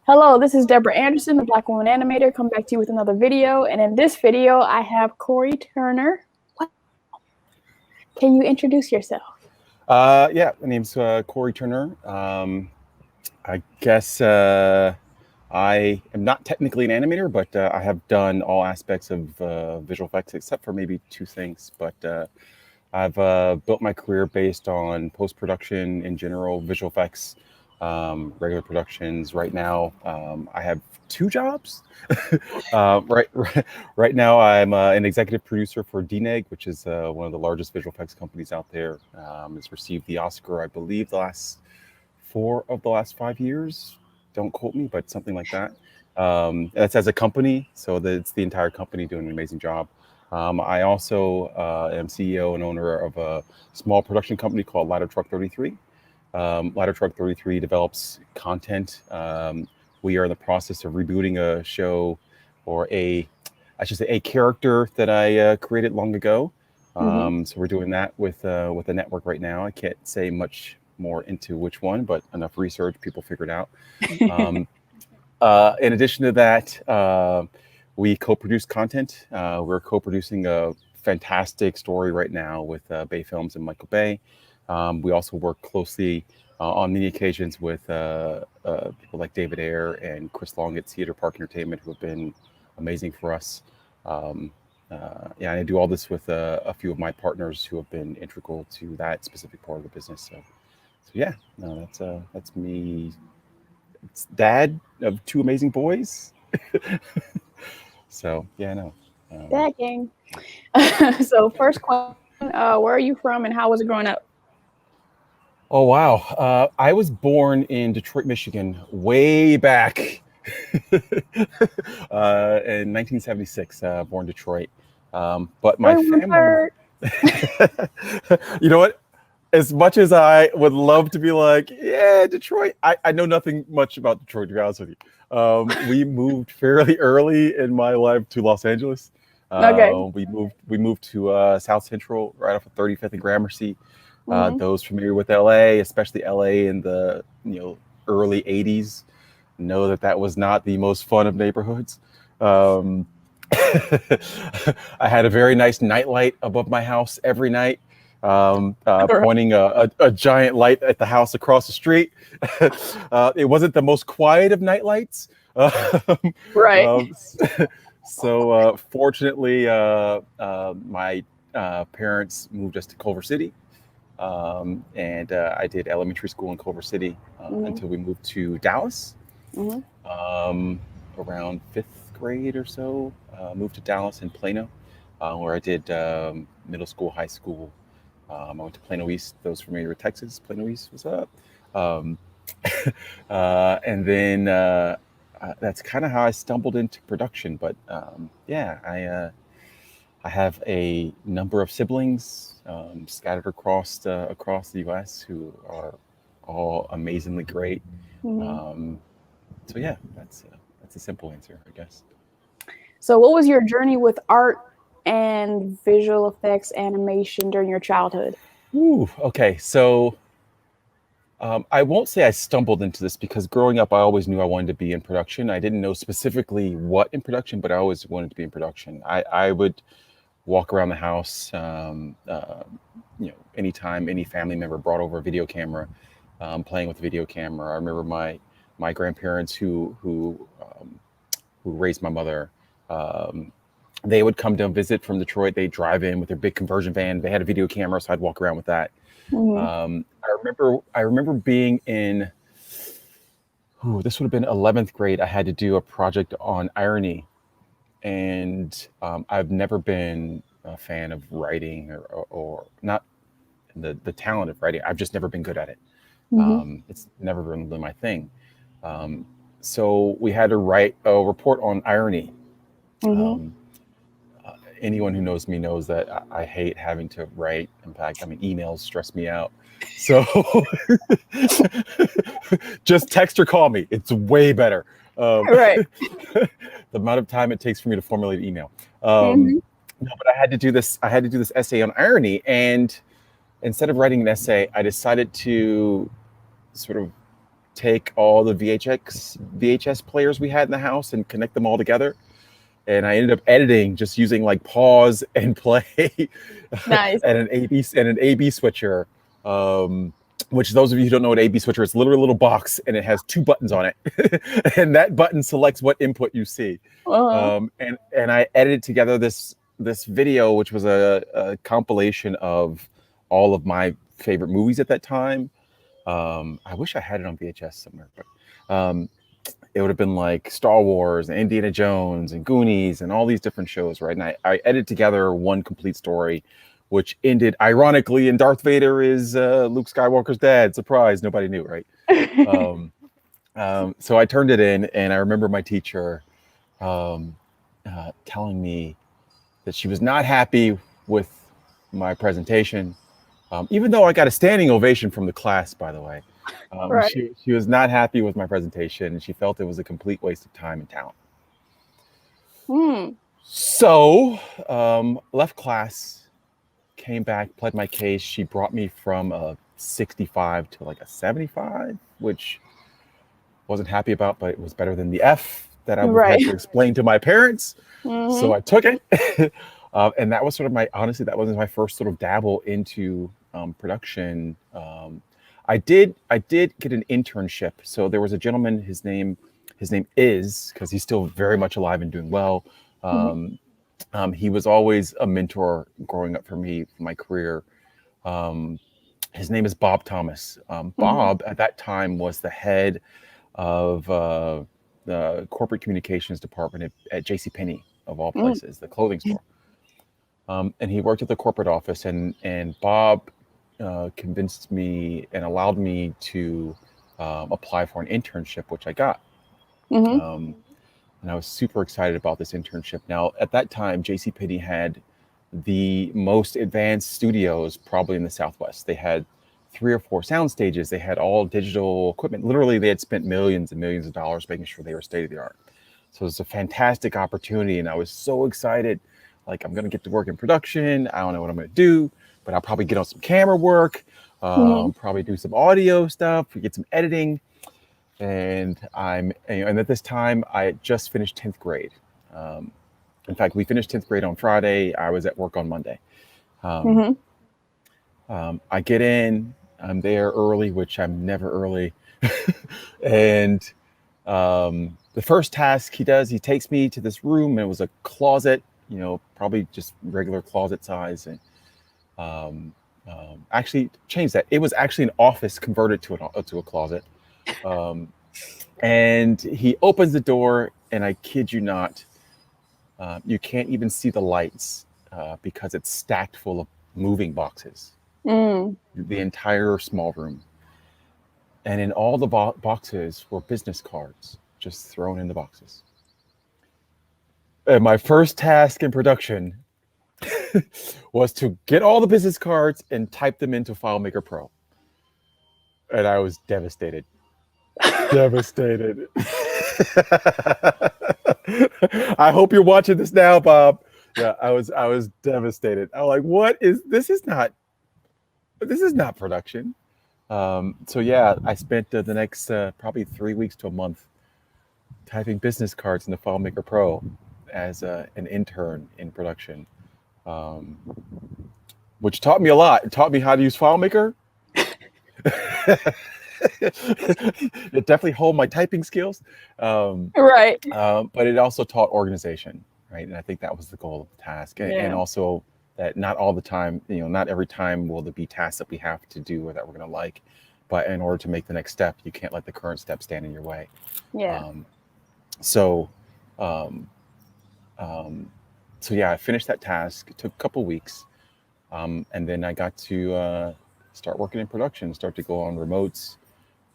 Hello, this is Deborah Anderson, the Black Woman Animator, come back to you with another video. And in this video, I have Corey Turner. Wow. Can you introduce yourself? Yeah, my name's Corey Turner. I guess I am not technically an animator, but I have done all aspects of visual effects except for maybe two things. But I've built my career based on post-production in general, visual effects, regular productions. Right now, I have two jobs. Right now, I'm an executive producer for DNEG, which is one of the largest visual effects companies out there. It's received the Oscar, I believe, the last 4 of the last 5 years. Don't quote me, but something like that. That's as a company, so it's the entire company doing an amazing job. I also am CEO and owner of a small production company called Ladder Truck 33. Ladder Truck 33 develops content. We are in the process of rebooting a show, or I should say a character that I created long ago. So we're doing that with a network right now. I can't say much more into which one, but enough research, people figured out. In addition to that, we co-produce content. We're co-producing a fantastic story right now with Bay Films and Michael Bay. We also work closely on many occasions with people like David Ayer and Chris Long at Cita Entertainment, who have been amazing for us. Yeah, I do all this with a few of my partners who have been integral to that specific part of the business. So yeah, no, that's me. It's dad of 2 amazing boys. So yeah, no. Dad gang. So first question, where are you from and how was it growing up? Oh, wow. I was born in Detroit, Michigan, way back in 1976, born in Detroit. But my family, you know what? As much as I would love to be like, yeah, Detroit, I know nothing much about Detroit, to be honest with you. We moved fairly early in my life to Los Angeles. Okay. We moved to South Central, right off of 35th and Gramercy. Those familiar with LA, especially LA in the early 80s, know that was not the most fun of neighborhoods. I had a very nice nightlight above my house every night, pointing a giant light at the house across the street. It wasn't the most quiet of nightlights. Right. So fortunately, my parents moved us to Culver City. And I did elementary school in Culver City until we moved to Dallas. Around 5th grade or so, moved to Dallas and Plano, where I did middle school, high school. I went to Plano East. Those familiar with Texas, Plano East, what's up? And then that's kind of how I stumbled into production. But yeah, I have a number of siblings scattered across the U.S. who are all amazingly great. So yeah, that's a simple answer, I guess. So what was your journey with art and visual effects animation during your childhood? Ooh, okay. So I won't say I stumbled into this, because growing up, I always knew I wanted to be in production. I didn't know specifically what in production, but I always wanted to be in production. I would walk around the house, anytime any family member brought over a video camera, playing with the video camera. I remember my grandparents who raised my mother. They would come down visit from Detroit. They'd drive in with their big conversion van. They had a video camera, so I'd walk around with that. I remember being in, this would have been 11th grade. I had to do a project on irony. And I've never been a fan of writing or not the talent of writing. I've just never been good at it. It's never been really my thing. So we had to write a report on irony. Anyone who knows me knows that I hate having to write. In fact, emails stress me out. So just text or call me. It's way better. Right. The amount of time it takes for me to formulate an email. No, but I had to do this essay on irony, and instead of writing an essay, I decided to sort of take all the VHS players we had in the house and connect them all together. And I ended up editing just using like pause and play, Nice. and an AB switcher. Which those of you who don't know what AB switcher is, it's literally a little box and it has 2 buttons on it, and that button selects what input you see. And I edited together this video, which was a compilation of all of my favorite movies at that time. I wish I had it on VHS somewhere, but it would have been like Star Wars and Indiana Jones and Goonies and all these different shows, right? And I edited together one complete story, which ended ironically in Darth Vader is Luke Skywalker's dad. Surprise, nobody knew, right? So I turned it in, and I remember my teacher telling me that she was not happy with my presentation, even though I got a standing ovation from the class, by the way. Right. She was not happy with my presentation, and she felt it was a complete waste of time and talent. So left class, came back, pled my case. She brought me from a 65 to like a 75, which wasn't happy about, but it was better than the F that I would have to explain to my parents. So I took it. And that was sort of honestly, that was my first sort of dabble into production. I did get an internship. So there was a gentleman, his name is, because he's still very much alive and doing well. He was always a mentor growing up for me, for my career. His name is Bob Thomas. Bob at that time was the head of the corporate communications department at JCPenney, of all places, the clothing store. And he worked at the corporate office, and Bob convinced me and allowed me to apply for an internship, which I got. And I was super excited about this internship. Now, at that time, JCPenney had the most advanced studios probably in the Southwest. They had 3 or 4 sound stages. They had all digital equipment. Literally, they had spent millions and millions of dollars making sure they were state of the art. So it was a fantastic opportunity, and I was so excited. Like, I'm going to get to work in production. I don't know what I'm going to do, but I'll probably get on some camera work, probably do some audio stuff, get some editing. And and at this time, I had just finished 10th grade. In fact, we finished 10th grade on Friday. I was at work on Monday. I get in, I'm there early, which I'm never early. And the first task he does, he takes me to this room, and it was a closet, probably just regular closet size. And actually changed that. It was actually an office converted to a closet. And he opens the door, and I kid you not, you can't even see the lights because it's stacked full of moving boxes. The entire small room. And in all the boxes were business cards just thrown in the boxes. And my first task in production was to get all the business cards and type them into FileMaker Pro. And I was devastated. Devastated. I hope you're watching this now, Bob. Yeah, I was devastated. I was like, what is this? Is not production. So yeah, I spent the next probably 3 weeks to a month typing business cards into FileMaker Pro as an intern in production, which taught me a lot. It taught me how to use FileMaker. It definitely honed my typing skills. Right. But it also taught organization, right? And I think that was the goal of the task. And also that not all the time, not every time will there be tasks that we have to do or that we're going to like. But in order to make the next step, you can't let the current step stand in your way. Yeah. So yeah, I finished that task. It took a couple weeks. And then I got to start working in production, start to go on remotes.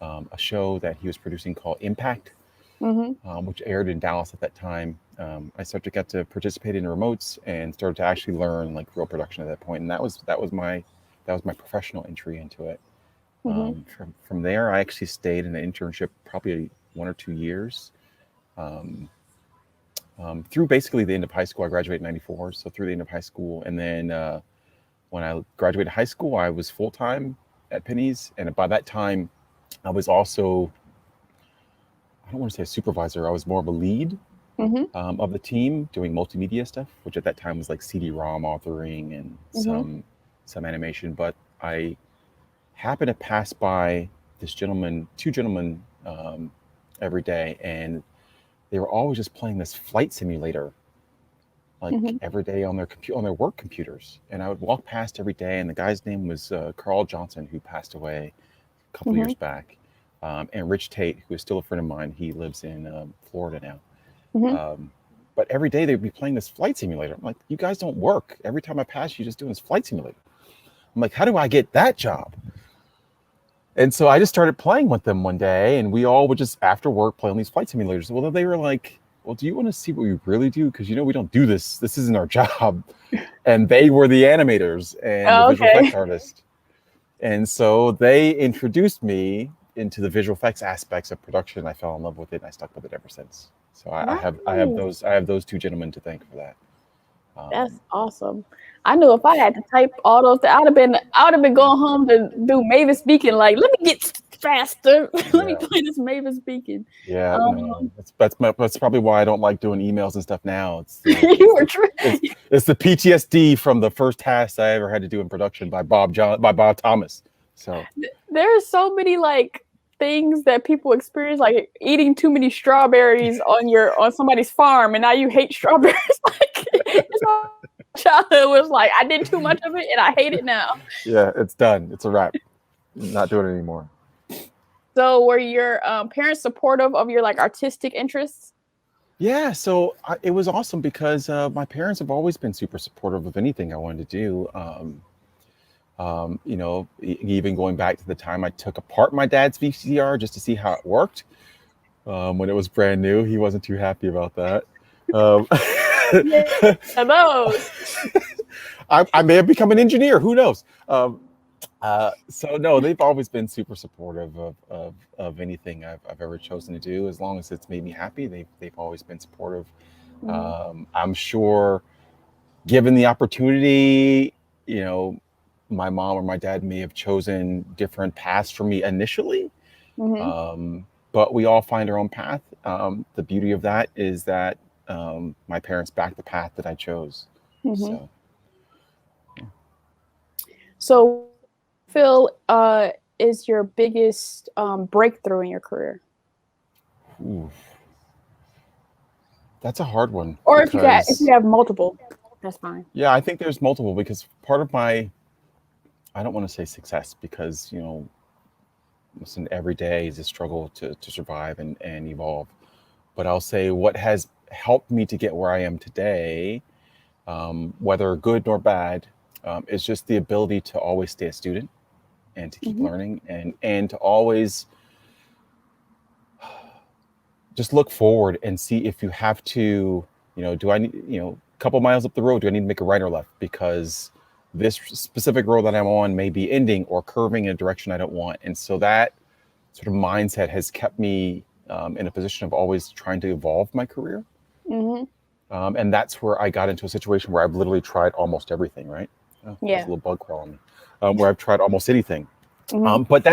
A show that he was producing called Impact, which aired in Dallas at that time. I started to get to participate in remotes and started to actually learn like real production at that point. And that was my professional entry into it. From there, I actually stayed in an internship probably 1 or 2 years. Through basically the end of high school. I graduated in '94, so through the end of high school. And then when I graduated high school, I was full-time at Penny's. And by that time, I was also I don't want to say a supervisor. I was more of a lead of the team doing multimedia stuff, which at that time was like CD-ROM authoring and some animation. But I happened to pass by two gentlemen every day, and they were always just playing this flight simulator, like every day on their work computers. And I would walk past every day, and the guy's name was Carl Johnson, who passed away a couple of years back, and Rich Tate, who is still a friend of mine. He lives in Florida now. But every day they'd be playing this flight simulator. I'm like, you guys don't work. Every time I pass you, just doing this flight simulator. I'm like, how do I get that job? And so I just started playing with them one day, and we all would just, after work, play on these flight simulators. Well, they were like, well, do you want to see what we really do? Because, we don't do this. This isn't our job. And they were the animators and the visual effects artists. And so they introduced me into the visual effects aspects of production. I fell in love with it, and I stuck with it ever since. So I have those two gentlemen to thank for that. That's awesome. I knew if I had to type all those, I would have been going home to do Mavis Beacon. Like, let me get faster. Let me play this Mavis Beacon. Yeah, that's probably why I don't like doing emails and stuff now. It's it's the PTSD from the first task I ever had to do in production by Bob Thomas. So there are so many like things that people experience, like eating too many strawberries on somebody's farm, and now you hate strawberries. Like, childhood was like, I did too much of it and I hate it now. Yeah, it's done. It's a wrap. Not doing it anymore. So were your parents supportive of your like artistic interests? Yeah, so it was awesome because my parents have always been super supportive of anything I wanted to do. Even going back to the time I took apart my dad's VCR just to see how it worked. When it was brand new, he wasn't too happy about that. I may have become an engineer. Who knows? So no, they've always been super supportive of anything I've ever chosen to do. As long as it's made me happy, they've always been supportive. I'm sure, given the opportunity, my mom or my dad may have chosen different paths for me initially, but we all find our own path. The beauty of that is that my parents backed the path that I chose. So Phil, is your biggest breakthrough in your career? Ooh. That's a hard one. Or if you have multiple, that's fine. Yeah, I think there's multiple, because part of my, I don't want to say success, because listen, every day is a struggle to survive and evolve. But I'll say what has helped me to get where I am today, whether good nor bad, is just the ability to always stay a student and to keep learning and to always just look forward and see if you have to, do I need, a couple miles up the road, do I need to make a right or left? Because this specific road that I'm on may be ending or curving in a direction I don't want. And so that sort of mindset has kept me in a position of always trying to evolve my career. And that's where I got into a situation where I've literally tried almost everything, right? Oh, there's a little bug crawling, where I've tried almost anything. But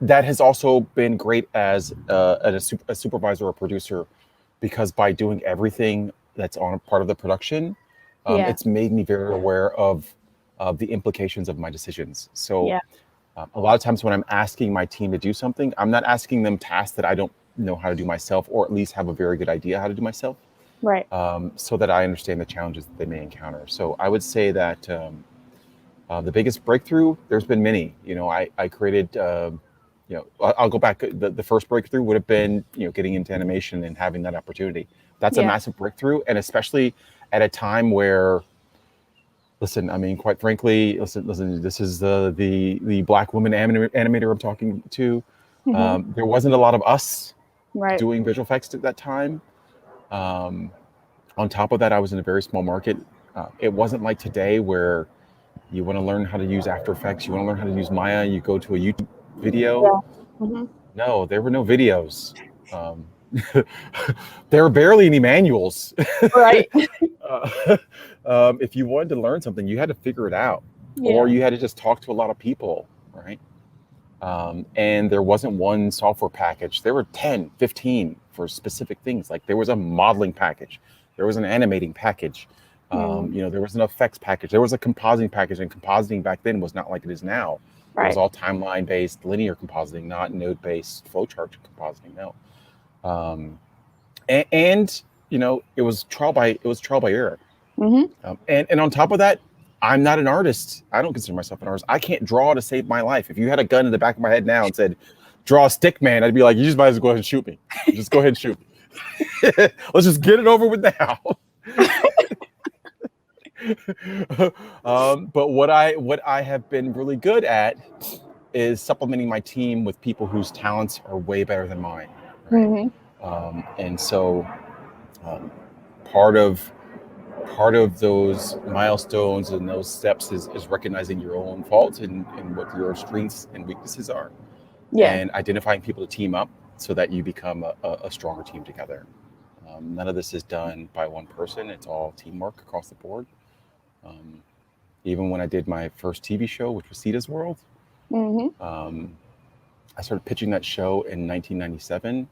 that has also been great as a supervisor or producer, because by doing everything that's on a part of the production, it's made me very aware of the implications of my decisions. So a lot of times when I'm asking my team to do something, I'm not asking them tasks that I don't know how to do myself, or at least have a very good idea how to do myself. Right. So that I understand the challenges that they may encounter. So I would say that the biggest breakthrough, there's been many. I created, I'll go back. The first breakthrough would have been, getting into animation and having that opportunity. That's a massive breakthrough, and especially at a time where, listen, I mean, quite frankly, listen. This is the Black woman animator I'm talking to. There wasn't a lot of us doing visual effects at that time. On top of that, I was in a very small market. It wasn't like today where you want to learn how to use After Effects, you want to learn how to use Maya, you go to a YouTube video. No, there were no videos. There were barely any manuals. Right. If you wanted to learn something, you had to figure it out, or you had to just talk to a lot of people, right? And there wasn't one software package. There were 10, 15 for specific things. Like there was a modeling package. There was an animating package. There was an effects package. There was a compositing package, and compositing back then was not like it is now. It was all timeline-based, linear compositing, not node-based flowchart compositing. No, and it was trial by error. And on top of that, I'm not an artist. I don't consider myself an artist. I can't draw to save my life. If you had a gun in the back of my head now and said, "Draw a stick man," I'd be like, "You just might as well go ahead and shoot me. Just go ahead and shoot me. Let's just get it over with now." But what I have been really good at is supplementing my team with people whose talents are way better than mine. Right? And so part of those milestones and those steps is recognizing your own faults and what your strengths and weaknesses are. And identifying people to team up so that you become a stronger team together. None of this is done by one person. It's all teamwork across the board. Even when I did my first TV show, which was Cita's World, I started pitching that show in 1997.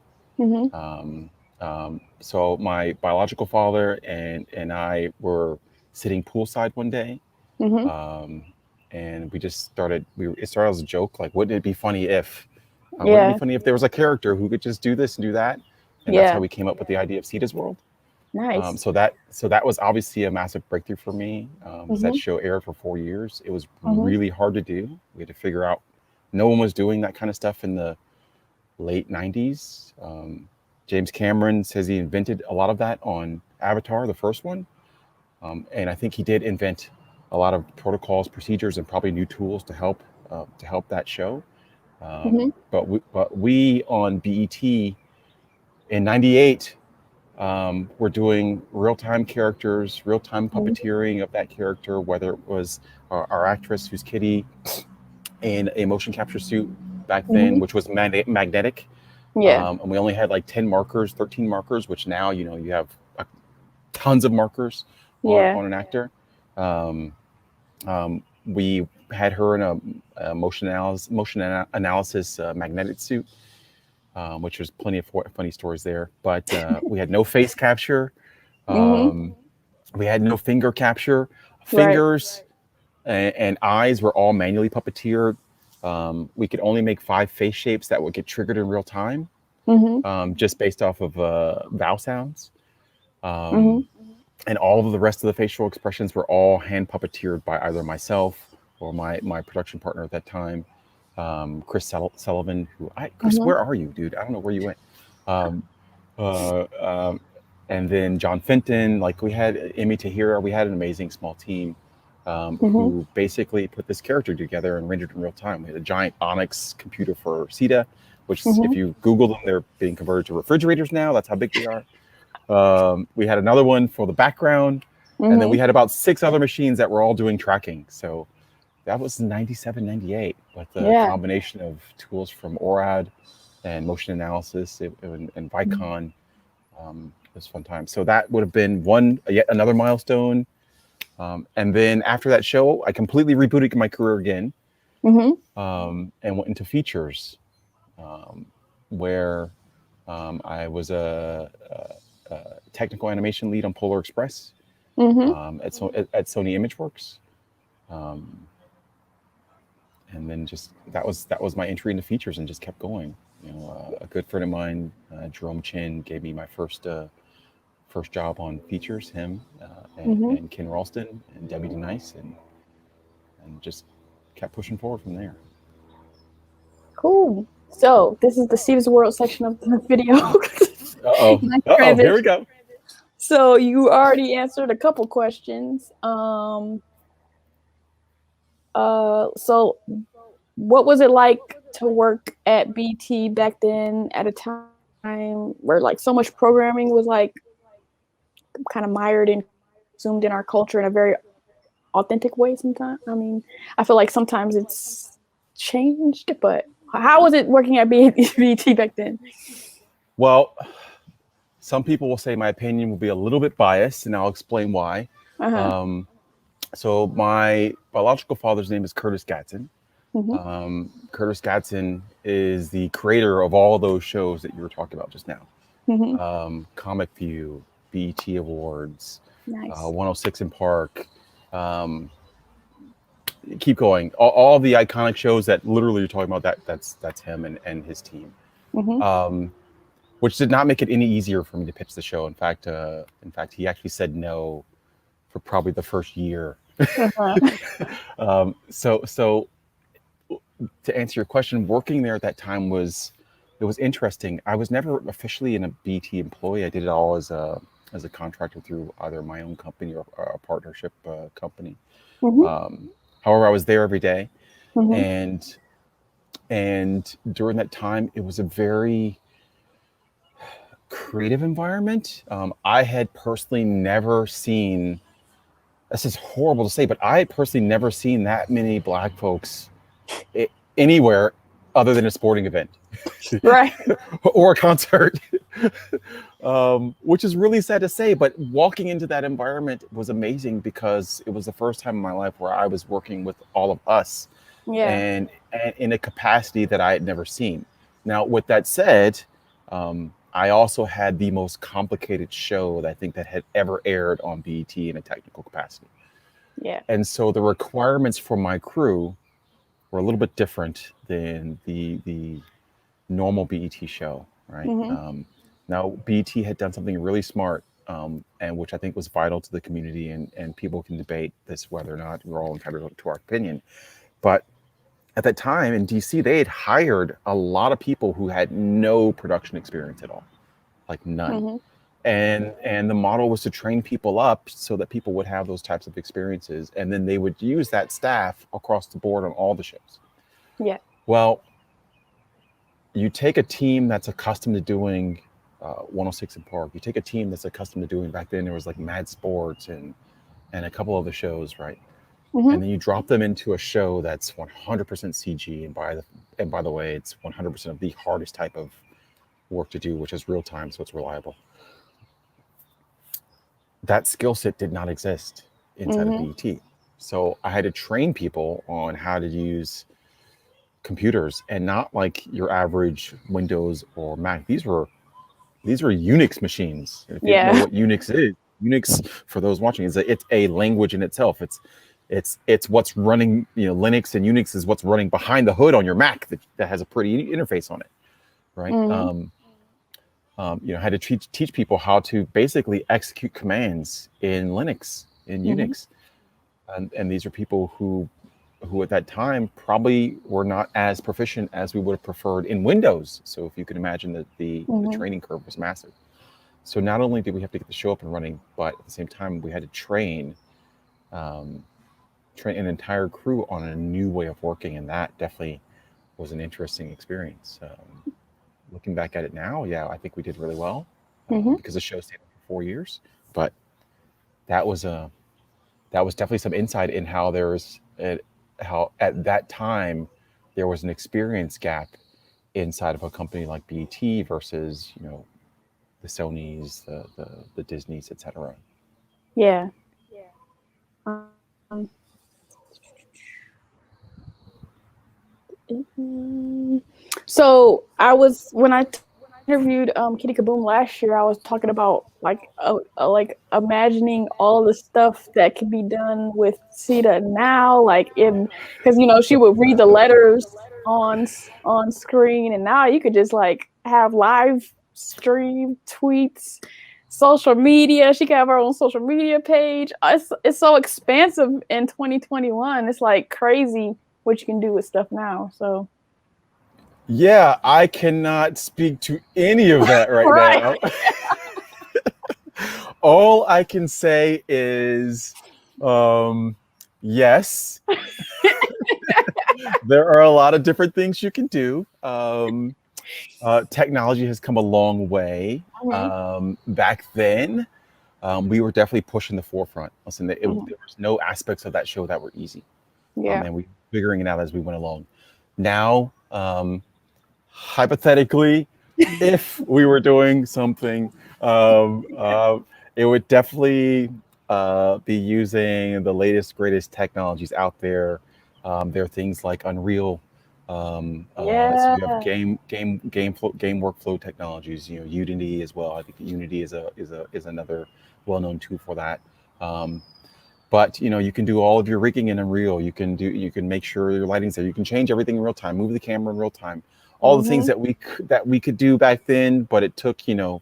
So my biological father and I were sitting poolside one day, and we just started. It started as a joke, like, wouldn't it be funny if? Wouldn't it be funny if there was a character who could just do this and do that? And that's how we came up with the idea of Cita's World. Nice. So that was obviously a massive breakthrough for me. That show aired for 4 years. It was really hard to do. We had to figure out. No one was doing that kind of stuff in the late 90s. James Cameron says he invented a lot of that on Avatar, the first one. And I think he did invent a lot of protocols, procedures, and probably new tools to help that show. But we on BET in '98 were doing real-time characters, real-time puppeteering of that character, whether it was our actress, who's Kitty, in a motion capture suit back then, which was magnetic. And we only had like 13 markers, which now, you have tons of markers on an actor. We had her in a motion analysis magnetic suit, which was plenty of funny stories there. But we had no face capture. We had no finger capture. Fingers and eyes were all manually puppeteered. We could only make 5 face shapes that would get triggered in real time, just based off of vowel sounds. And all of the rest of the facial expressions were all hand puppeteered by either myself or my production partner at that time, Chris Sullivan. Chris, where are you, dude? I don't know where you went. And then John Fenton. Like, we had Emmy Tahira. We had an amazing small team. Who basically put this character together and rendered in real time. We had a giant Onyx computer for Cita, which if you Google them, they're being converted to refrigerators now. That's how big they are. We had another one for the background, and then we had about 6 other machines that were all doing tracking. So that was 97, 98, with the combination of tools from ORAD and motion analysis and Vicon. It was a fun time. So that would have been yet another milestone. And then after that show, I completely rebooted my career again, and went into features, where I was a technical animation lead on Polar Express at Sony ImageWorks, and then just that was my entry into features, and just kept going. A good friend of mine, Jerome Chin, gave me my first job on features, him and Ken Ralston and Debbie DeNice, and just kept pushing forward from there. Cool. So this is the Cita's World section of the video. Here we go. So you already answered a couple questions. So what was it like to work at BT back then, at a time where like so much programming was like kind of mired and consumed in our culture in a very authentic way sometimes? I mean, I feel like sometimes it's changed, but how was it working at BT back then? Well, some people will say my opinion will be a little bit biased, and I'll explain why. So my biological father's name is Curtis Gadsden. Curtis Gadsden is the creator of all those shows that you were talking about just now. Comic View, BET Awards, Nice. 106 in Park. Keep going. All the iconic shows that literally you're talking about, that's him and his team. Which did not make it any easier for me to pitch the show. In fact, he actually said no for probably the first year. So to answer your question, working there at that time was interesting. I was never officially a BT employee. I did it all as a contractor through either my own company or a partnership company. However, I was there every day, and during that time, it was a very creative environment. I had personally never seen. This is horrible to say, but I had personally never seen that many Black folks anywhere other than a sporting event, right, or a concert, which is really sad to say. But walking into that environment was amazing because it was the first time in my life where I was working with all of us, and in a capacity that I had never seen. Now, with that said, I also had the most complicated show that I think that had ever aired on BET in a technical capacity. Yeah. And so the requirements for my crew were a little bit different than the normal BET show, right? Now, BET had done something really smart, and which I think was vital to the community, and people can debate this whether or not we're all entitled to our opinion. But at that time in DC, they had hired a lot of people who had no production experience at all, like none. And the model was to train people up so that people would have those types of experiences, and then they would use that staff across the board on all the shows. Yeah. Well, you take a team that's accustomed to doing 106 in Park. You take a team that's accustomed to doing, back then there was like Mad Sports and a couple other shows, right? And then you drop them into a show that's 100% CG, and by the way, it's 100% of the hardest type of work to do, which is real time, so it's reliable. That skill set did not exist inside of BET. So I had to train people on how to use computers, and not like your average Windows or Mac. These were Unix machines. If you don't know what Unix is, Unix, for those watching, it's a language in itself. It's what's running, Linux and Unix is what's running behind the hood on your Mac that has a pretty interface on it, right? Had to teach people how to basically execute commands in Linux, in Unix. And these are people who at that time probably were not as proficient as we would have preferred in Windows. So if you can imagine that the training curve was massive. So not only did we have to get the show up and running, but at the same time we had to train an entire crew on a new way of working, and that definitely was an interesting experience. Looking back at it now, I think we did really well because the show stayed for 4 years. But that was definitely some insight in how how at that time there was an experience gap inside of a company like BET versus the Sonys, the Disneys, etc. Yeah. So when I interviewed Kitty Kaboom last year, I was talking about like imagining all the stuff that can be done with Cita now, because she would read the letters on screen, and now you could just like have live stream tweets, social media. She could have her own social media page. It's so expansive in 2021. It's like crazy what you can do with stuff now. So yeah, I cannot speak to any of that right now. All I can say is yes. There are a lot of different things you can do. Technology has come a long way. Back then, we were definitely pushing the forefront. Listen, there was no aspects of that show that were easy. And we were figuring it out as we went along. Now, hypothetically, if we were doing something, it would definitely be using the latest, greatest technologies out there. There are things like Unreal. So Yeah. you have game workflow technologies. You know, Unity as well. I think Unity is another well-known tool for that. But you know, you can do all of your rigging in Unreal. You can make sure your lighting's there. You can change everything in real time, move the camera in real time. All the things that we could do back then, but it took, you know,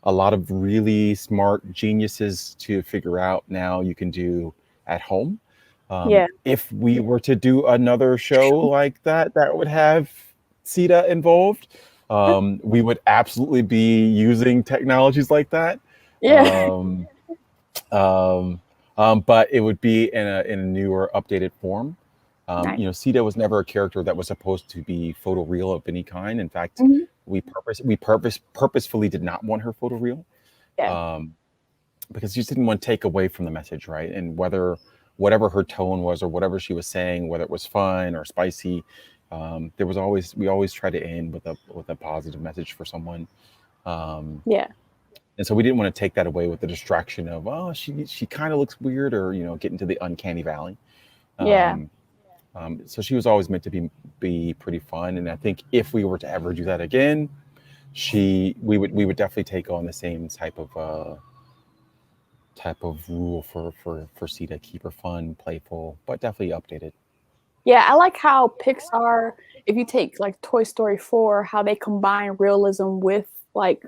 a lot of really smart geniuses to figure out. Now you can do at home. Yeah. If we were to do another show like that, that would have Cita involved, we would absolutely be using technologies like that. Yeah. Um, but it would be in a newer, updated form. Nice. You know, Cita was never a character that was supposed to be photoreal of any kind. In fact, Mhm. we purposefully did not want her photoreal, Yeah. because you just didn't want to take away from the message, right? And whatever her tone was or whatever she was saying, whether it was fun or spicy, we always try to end with a positive message for someone. Yeah. And so we didn't want to take that away with the distraction of, oh, she kind of looks weird, or, you know, get into the uncanny valley. Yeah. So she was always meant to be pretty fun. And I think if we were to ever do that again, we would definitely take on the same type of rule for Cita. Keep her fun, playful, but definitely updated. Yeah, I like how Pixar, if you take like Toy Story 4, how they combine realism with like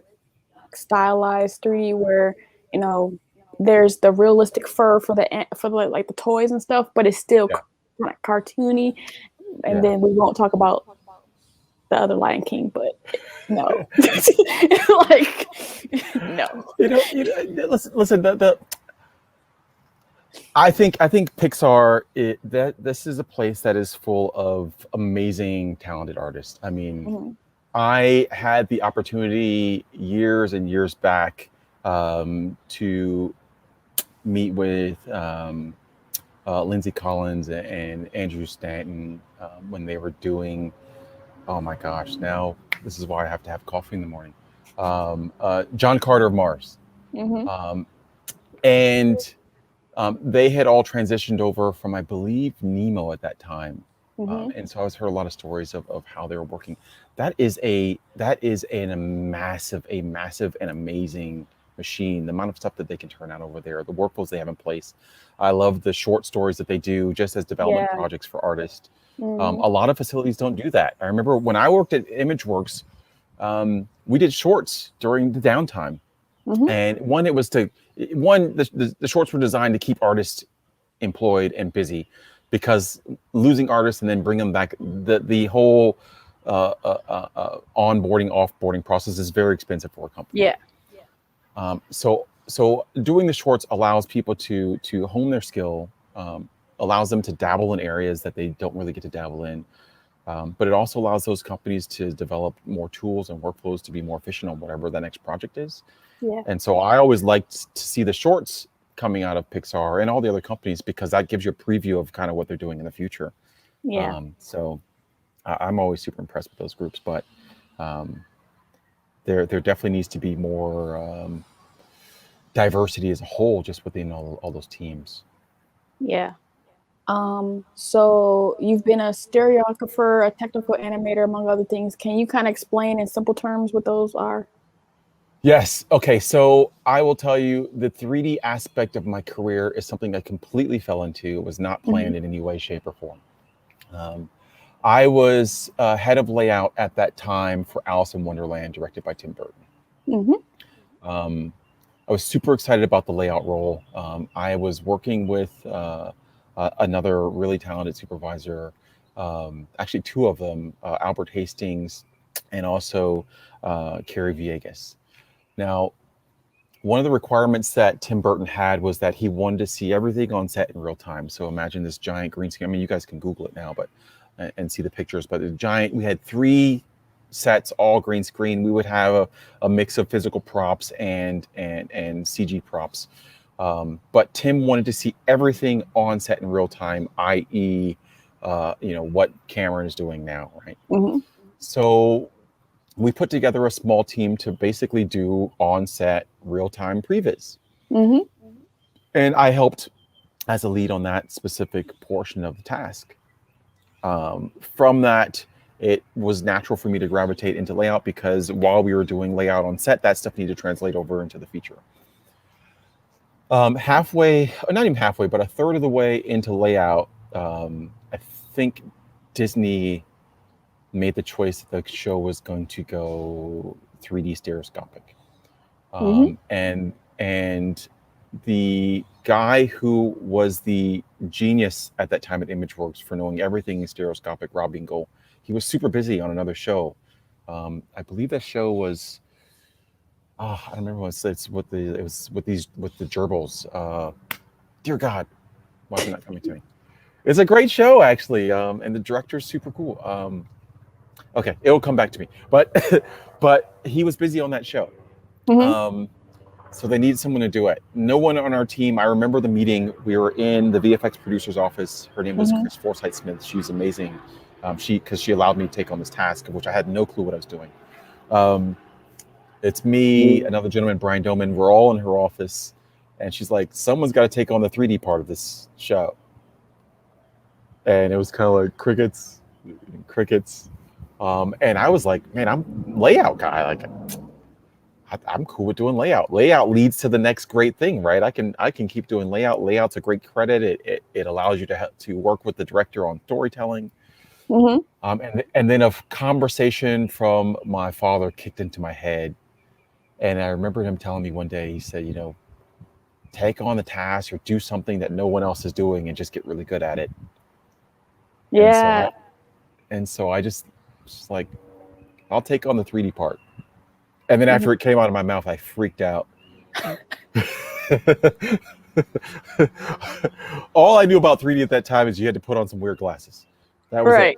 stylized 3D, where, you know, there's the realistic fur for the like the toys and stuff, but it's still Yeah. kind of cartoony. And Yeah. then we won't talk about the other Lion King, but no. Like, no. Listen. I think Pixar, this is a place that is full of amazing, talented artists. I mean, I had the opportunity years and years back to meet with Lindsay Collins and Andrew Stanton when they were doing. Oh my gosh! Now this is why I have to have coffee in the morning. John Carter of Mars, um, and they had all transitioned over from, I believe, Nemo at that time. And so I was heard a lot of stories of how they were working. That is a massive and amazing machine. The amount of stuff that they can turn out over there, the workflows they have in place. I love the short stories that they do just as development projects for artists. A lot of facilities don't do that. I remember when I worked at ImageWorks, we did shorts during the downtime. And the shorts were designed to keep artists employed and busy, because losing artists and then bring them back, the whole onboarding, offboarding process is very expensive for a company. Yeah. So doing the shorts allows people to hone their skill, allows them to dabble in areas that they don't really get to dabble in. But it also allows those companies to develop more tools and workflows to be more efficient on whatever the next project is. Yeah. And so I always liked to see the shorts coming out of Pixar and all the other companies, because that gives you a preview of kind of what they're doing in the future. Yeah. So I'm always super impressed with those groups, but there definitely needs to be more diversity as a whole, just within all those teams. Yeah. So you've been a stereographer, a technical animator, among other things. Can you kind of explain in simple terms what those are? Yes. Okay. So I will tell you, the 3D aspect of my career is something I completely fell into. It was not planned in any way, shape, or form. I was head of layout at that time for Alice in Wonderland, directed by Tim Burton. I was super excited about the layout role. I was working with another really talented supervisor, actually two of them, Albert Hastings and also Carrie Villegas. Now, one of the requirements that Tim Burton had was that he wanted to see everything on set in real time. So imagine this giant green screen. I mean, you guys can Google it now, but and see the pictures. But we had 3 sets, all green screen. We would have a mix of physical props and CG props. But Tim wanted to see everything on set in real time, i.e., what Cameron is doing now, right? So we put together a small team to basically do on-set real-time previs. And I helped as a lead on that specific portion of the task. From that, it was natural for me to gravitate into layout because while we were doing layout on set, that stuff needed to translate over into the feature. Halfway, not even halfway, but a third of the way into layout, I think Disney made the choice that the show was going to go 3D stereoscopic. And the guy who was the genius at that time at ImageWorks for knowing everything in stereoscopic, Rob Engel, he was super busy on another show. I believe that show was, I don't remember what it's with the gerbils. Dear God, why is it not coming to me? It's a great show actually, and the director's super cool. Okay, it'll come back to me. But he was busy on that show. So they needed someone to do it. No one on our team. I remember the meeting. We were in the VFX producer's office. Her name was Chris Forsyth Smith. She was amazing. Because she allowed me to take on this task, of which I had no clue what I was doing. It's me, another gentleman, Brian Doman. We're all in her office, and she's like, "Someone's got to take on the 3D part of this show." And it was kind of like crickets. And I was like, "Man, I'm layout guy. Like, I'm cool with doing layout. Layout leads to the next great thing, right? I can keep doing layout. Layout's a great credit. It allows you to work with the director on storytelling." And then a conversation from my father kicked into my head. And I remember him telling me one day, he said, take on the task or do something that no one else is doing and just get really good at it. Yeah. And so I just like, I'll take on the 3D part. And then after it came out of my mouth, I freaked out. All I knew about 3D at that time is you had to put on some weird glasses. That was right.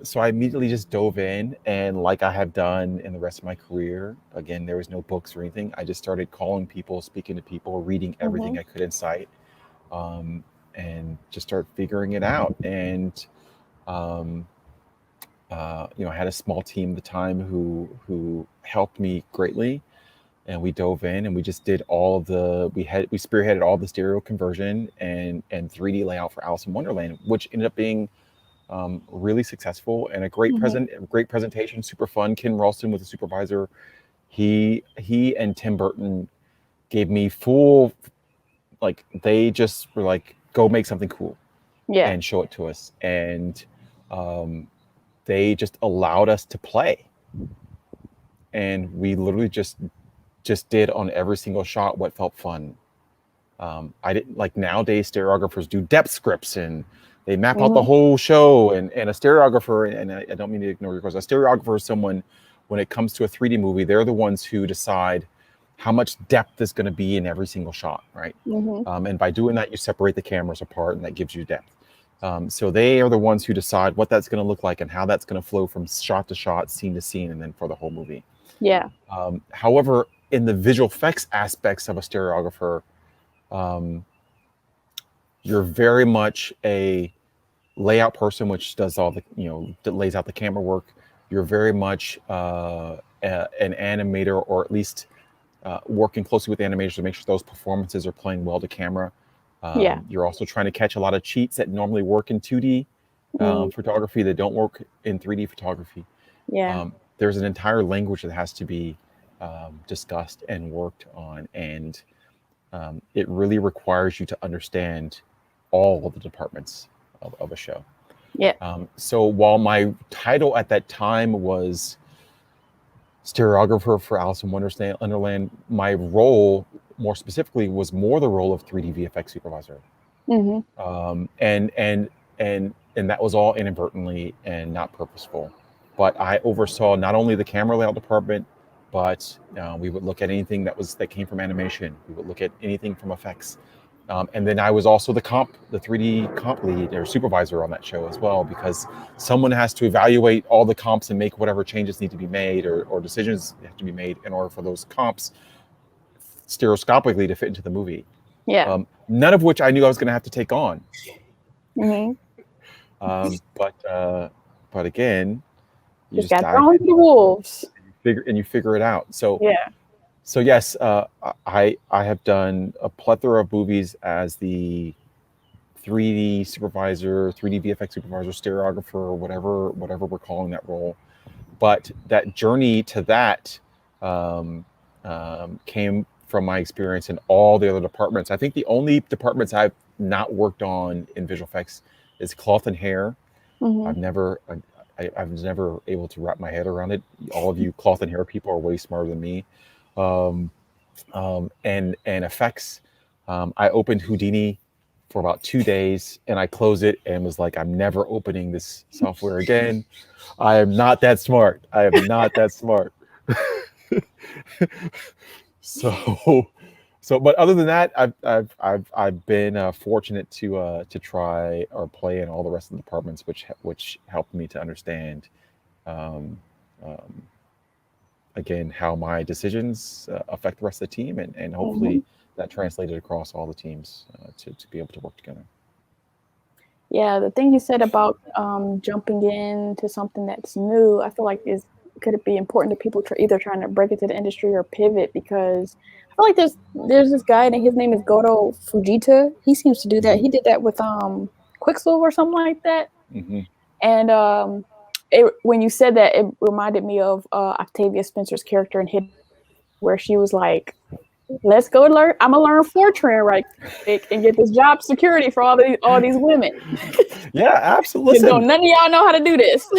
So I immediately just dove in, and like I have done in the rest of my career, again, there was no books or anything. I just started calling people, speaking to people, reading everything I could in sight, and just start figuring it out. And I had a small team at the time who helped me greatly, and we dove in and we just did we spearheaded all the stereo conversion and 3D layout for Alice in Wonderland, which ended up being really successful and a great presentation, super fun. Ken Ralston was the supervisor. He and Tim Burton gave me full, like, they just were like, go make something cool and show it to us. And they just allowed us to play. And we literally just did on every single shot what felt fun. I didn't, like, nowadays stereographers do depth scripts and they map out the whole show, and a stereographer, and I don't mean to ignore your question, a stereographer is someone, when it comes to a 3D movie, they're the ones who decide how much depth is going to be in every single shot, right? And by doing that, you separate the cameras apart, and that gives you depth. So they are the ones who decide what that's going to look like and how that's going to flow from shot to shot, scene to scene, and then for the whole movie. However, in the visual effects aspects of a stereographer, you're very much a layout person, which does all the, that lays out the camera work. You're very much an animator, or at least working closely with animators to make sure those performances are playing well to camera. You're also trying to catch a lot of cheats that normally work in 2D photography that don't work in 3D photography. There's an entire language that has to be discussed and worked on, and it really requires you to understand all of the departments of a show. So while my title at that time was stereographer for Alice in Wonderland, my role more specifically was more the role of 3D VFX supervisor. And that was all inadvertently and not purposeful. But I oversaw not only the camera layout department, but we would look at anything that came from animation. We would look at anything from effects. And then I was also the 3D comp lead or supervisor on that show as well, because someone has to evaluate all the comps and make whatever changes need to be made or decisions have to be made in order for those comps stereoscopically to fit into the movie. None of which I knew I was going to have to take on. But again, you just got thrown to the wolves. You figure it out. So yes, I have done a plethora of movies as the 3D supervisor, 3D VFX supervisor, stereographer, or whatever we're calling that role. But that journey to that came from my experience in all the other departments. I think the only departments I've not worked on in visual effects is cloth and hair. I've never able to wrap my head around it. All of you cloth and hair people are way smarter than me. And effects. I opened Houdini for about 2 days and I closed it and was like, I'm never opening this software again. I am not that smart. I am not that smart. But other than that, I've been fortunate to try or play in all the rest of the departments, which helped me to understand, again, how my decisions affect the rest of the team, and hopefully that translated across all the teams to be able to work together. Yeah, the thing you said about jumping into something that's new, I feel like could it be important to people either trying to break into the industry or pivot, because I feel like there's this guy and his name is Goto Fujita. He seems to do that. He did that with Quicksilver or something like that. And when you said that, it reminded me of Octavia Spencer's character in Hit, where she was like, let's go learn. I'm gonna learn Fortran right quick and get this job security for all these women. Yeah, absolutely. None of y'all know how to do this.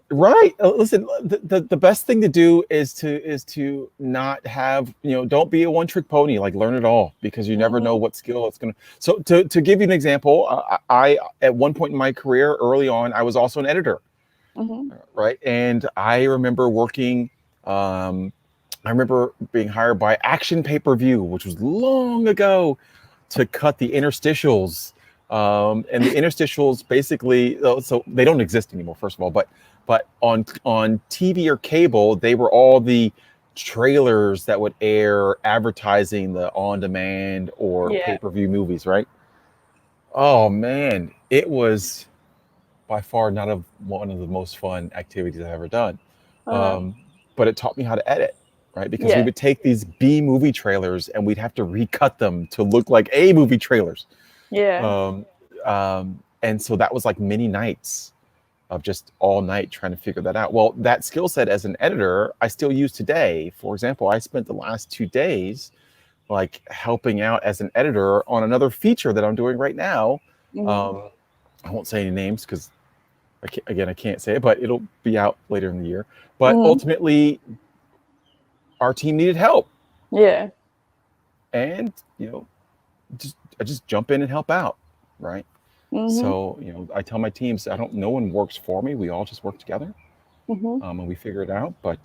Right. Listen, the best thing to do is to not have, don't be a one-trick pony. Like, learn it all, because you never know what skill it's gonna. So to give you an example, I at one point in my career early on, I was also an editor. Right. And I remember working. I remember being hired by Action Pay-Per-View, which was long ago, to cut the interstitials. And the interstitials basically, so they don't exist anymore, first of all, but on TV or cable, they were all the trailers that would air advertising the on-demand or pay-per-view movies, right? Oh man, it was by far not one of the most fun activities I've ever done. But it taught me how to edit. Right, because we would take these B movie trailers and we'd have to recut them to look like A movie trailers. And so that was like many nights of just all night trying to figure that out. Well, that skill set as an editor, I still use today. For example, I spent the last 2 days like helping out as an editor on another feature that I'm doing right now. I won't say any names because I can't say it, but it'll be out later in the year. But ultimately, our team needed help. And I just jump in and help out, right? So I tell my teams, no one works for me. We all just work together, and we figure it out. But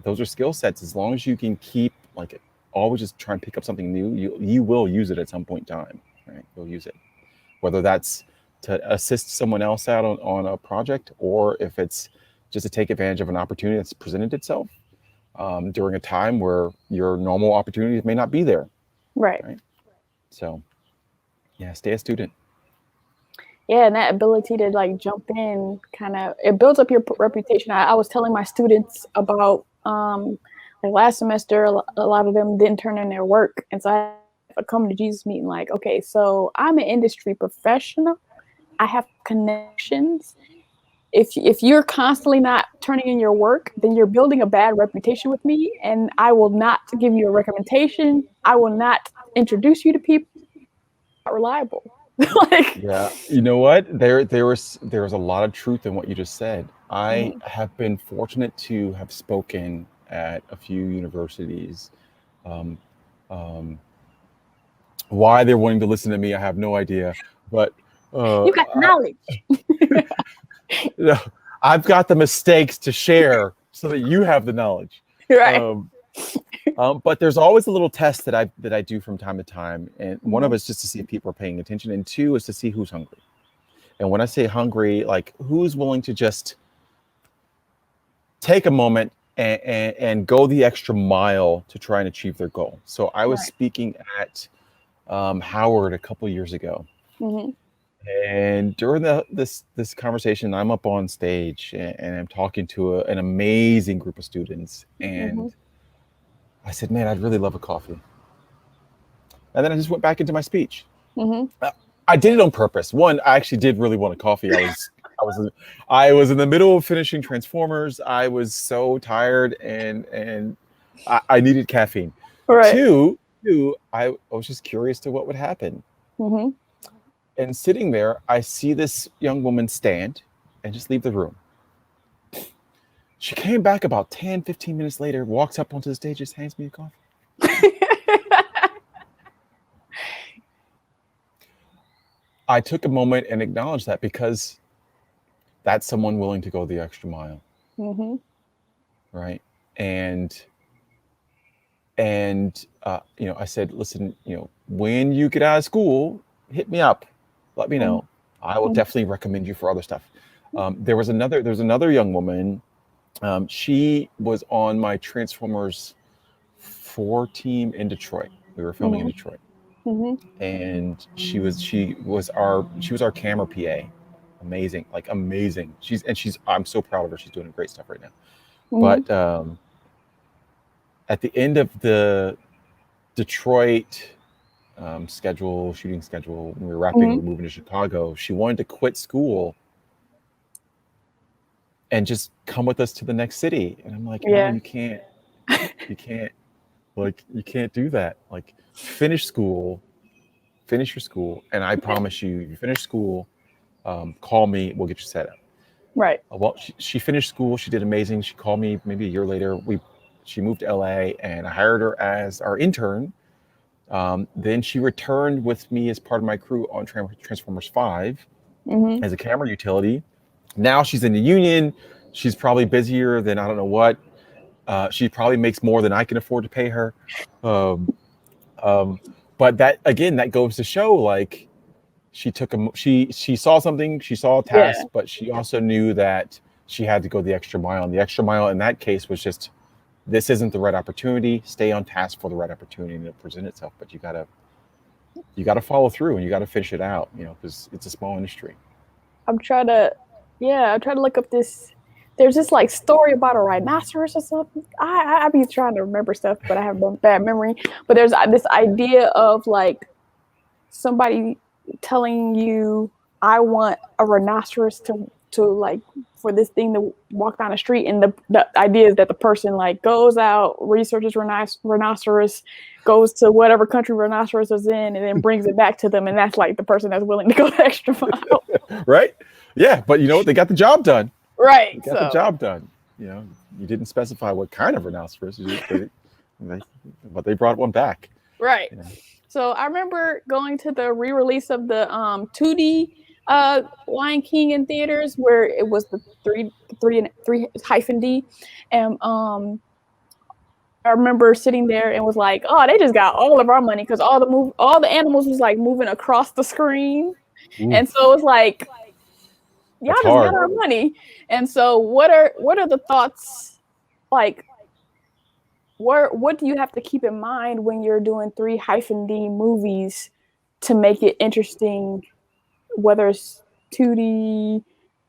those are skill sets. As long as you can keep always just try and pick up something new, you will use it at some point in time, right? You'll use it, whether that's to assist someone else out on a project, or if it's just to take advantage of an opportunity that's presented itself. During a time where your normal opportunities may not be there. Right. So, stay a student. Yeah, and that ability to jump in, it builds up your reputation. I was telling my students about last semester, a lot of them didn't turn in their work, and so I have a come to Jesus meeting. Okay, so I'm an industry professional. I have connections. If you're constantly not turning in your work, then you're building a bad reputation with me, and I will not give you a recommendation. I will not introduce you to people. Not reliable. Yeah, you know what? There was a lot of truth in what you just said. I have been fortunate to have spoken at a few universities. Why they're wanting to listen to me, I have no idea. But you got knowledge. I've got the mistakes to share so that you have the knowledge. Right. But there's always a little test that I do from time to time. And one of it's just to see if people are paying attention. And 2 is to see who's hungry. And when I say hungry, who's willing to just take a moment and go the extra mile to try and achieve their goal. So I was speaking at Howard a couple years ago. And during this conversation, I'm up on stage and I'm talking to an amazing group of students. And I said, man, I'd really love a coffee. And then I just went back into my speech. I did it on purpose. One, I actually did really want a coffee. I was in the middle of finishing Transformers. I was so tired and I needed caffeine. Right. Two, I was just curious to what would happen. Mm-hmm. And sitting there, I see this young woman stand and just leave the room. She came back about 10, 15 minutes later, walks up onto the stage, just hands me a coffee. I took a moment and acknowledged that because that's someone willing to go the extra mile. Mm-hmm. Right. And you know, I said, listen, you know, when you get out of school, hit me up, let me know. I will definitely recommend you for other stuff. There's another young woman. She was on my Transformers 4 team in Detroit. We were filming in Detroit. Mm-hmm. And she was our camera PA. Amazing. I'm so proud of her. She's doing great stuff right now. Mm-hmm. But at the end of the Detroit shooting schedule, when we were wrapping, we were moving to Chicago, she wanted to quit school and just come with us to the next city. And I'm like, no, you can't, like, you can't do that. Like, finish your school. And I promise you finish school, call me, we'll get you set up. Right. Well, she finished school. She did amazing. She called me maybe a year later. She moved to LA and I hired her as our intern. Then she returned with me as part of my crew on Transformers 5 as a camera utility. Now she's in the union. She's probably busier than I don't know what. She probably makes more than I can afford to pay her. But that goes to show, like, she saw something, she saw a task, but she also knew that she had to go the extra mile. And the extra mile in that case was just, this isn't the right opportunity. Stay on task for the right opportunity to present itself. But you gotta follow through and you gotta finish it out, you know, because it's a small industry. I'm trying to look up this. There's this like story about a rhinoceros or something. I be trying to remember stuff, but I have a bad memory. But there's this idea of like somebody telling you, I want a rhinoceros to like for this thing to walk down the street, and the idea is that the person like goes out, researches rhinoceros, goes to whatever country rhinoceros is in, and then brings it back to them, and that's like the person that's willing to go the extra mile. Right? Yeah, but you know what? They got the job done. Right. They got the job done. You know, you didn't specify what kind of rhinoceros, but they brought one back. Right. You know? So I remember going to the re-release of the 2D Lion King in theaters, where it was the 3-D, and I remember sitting there and was like, oh, they just got all of our money, because all the animals was like moving across the screen. Ooh. And so it was like, y'all just got our money. And so what are the thoughts, like, what do you have to keep in mind when you're doing 3-D movies to make it interesting, whether it's 2D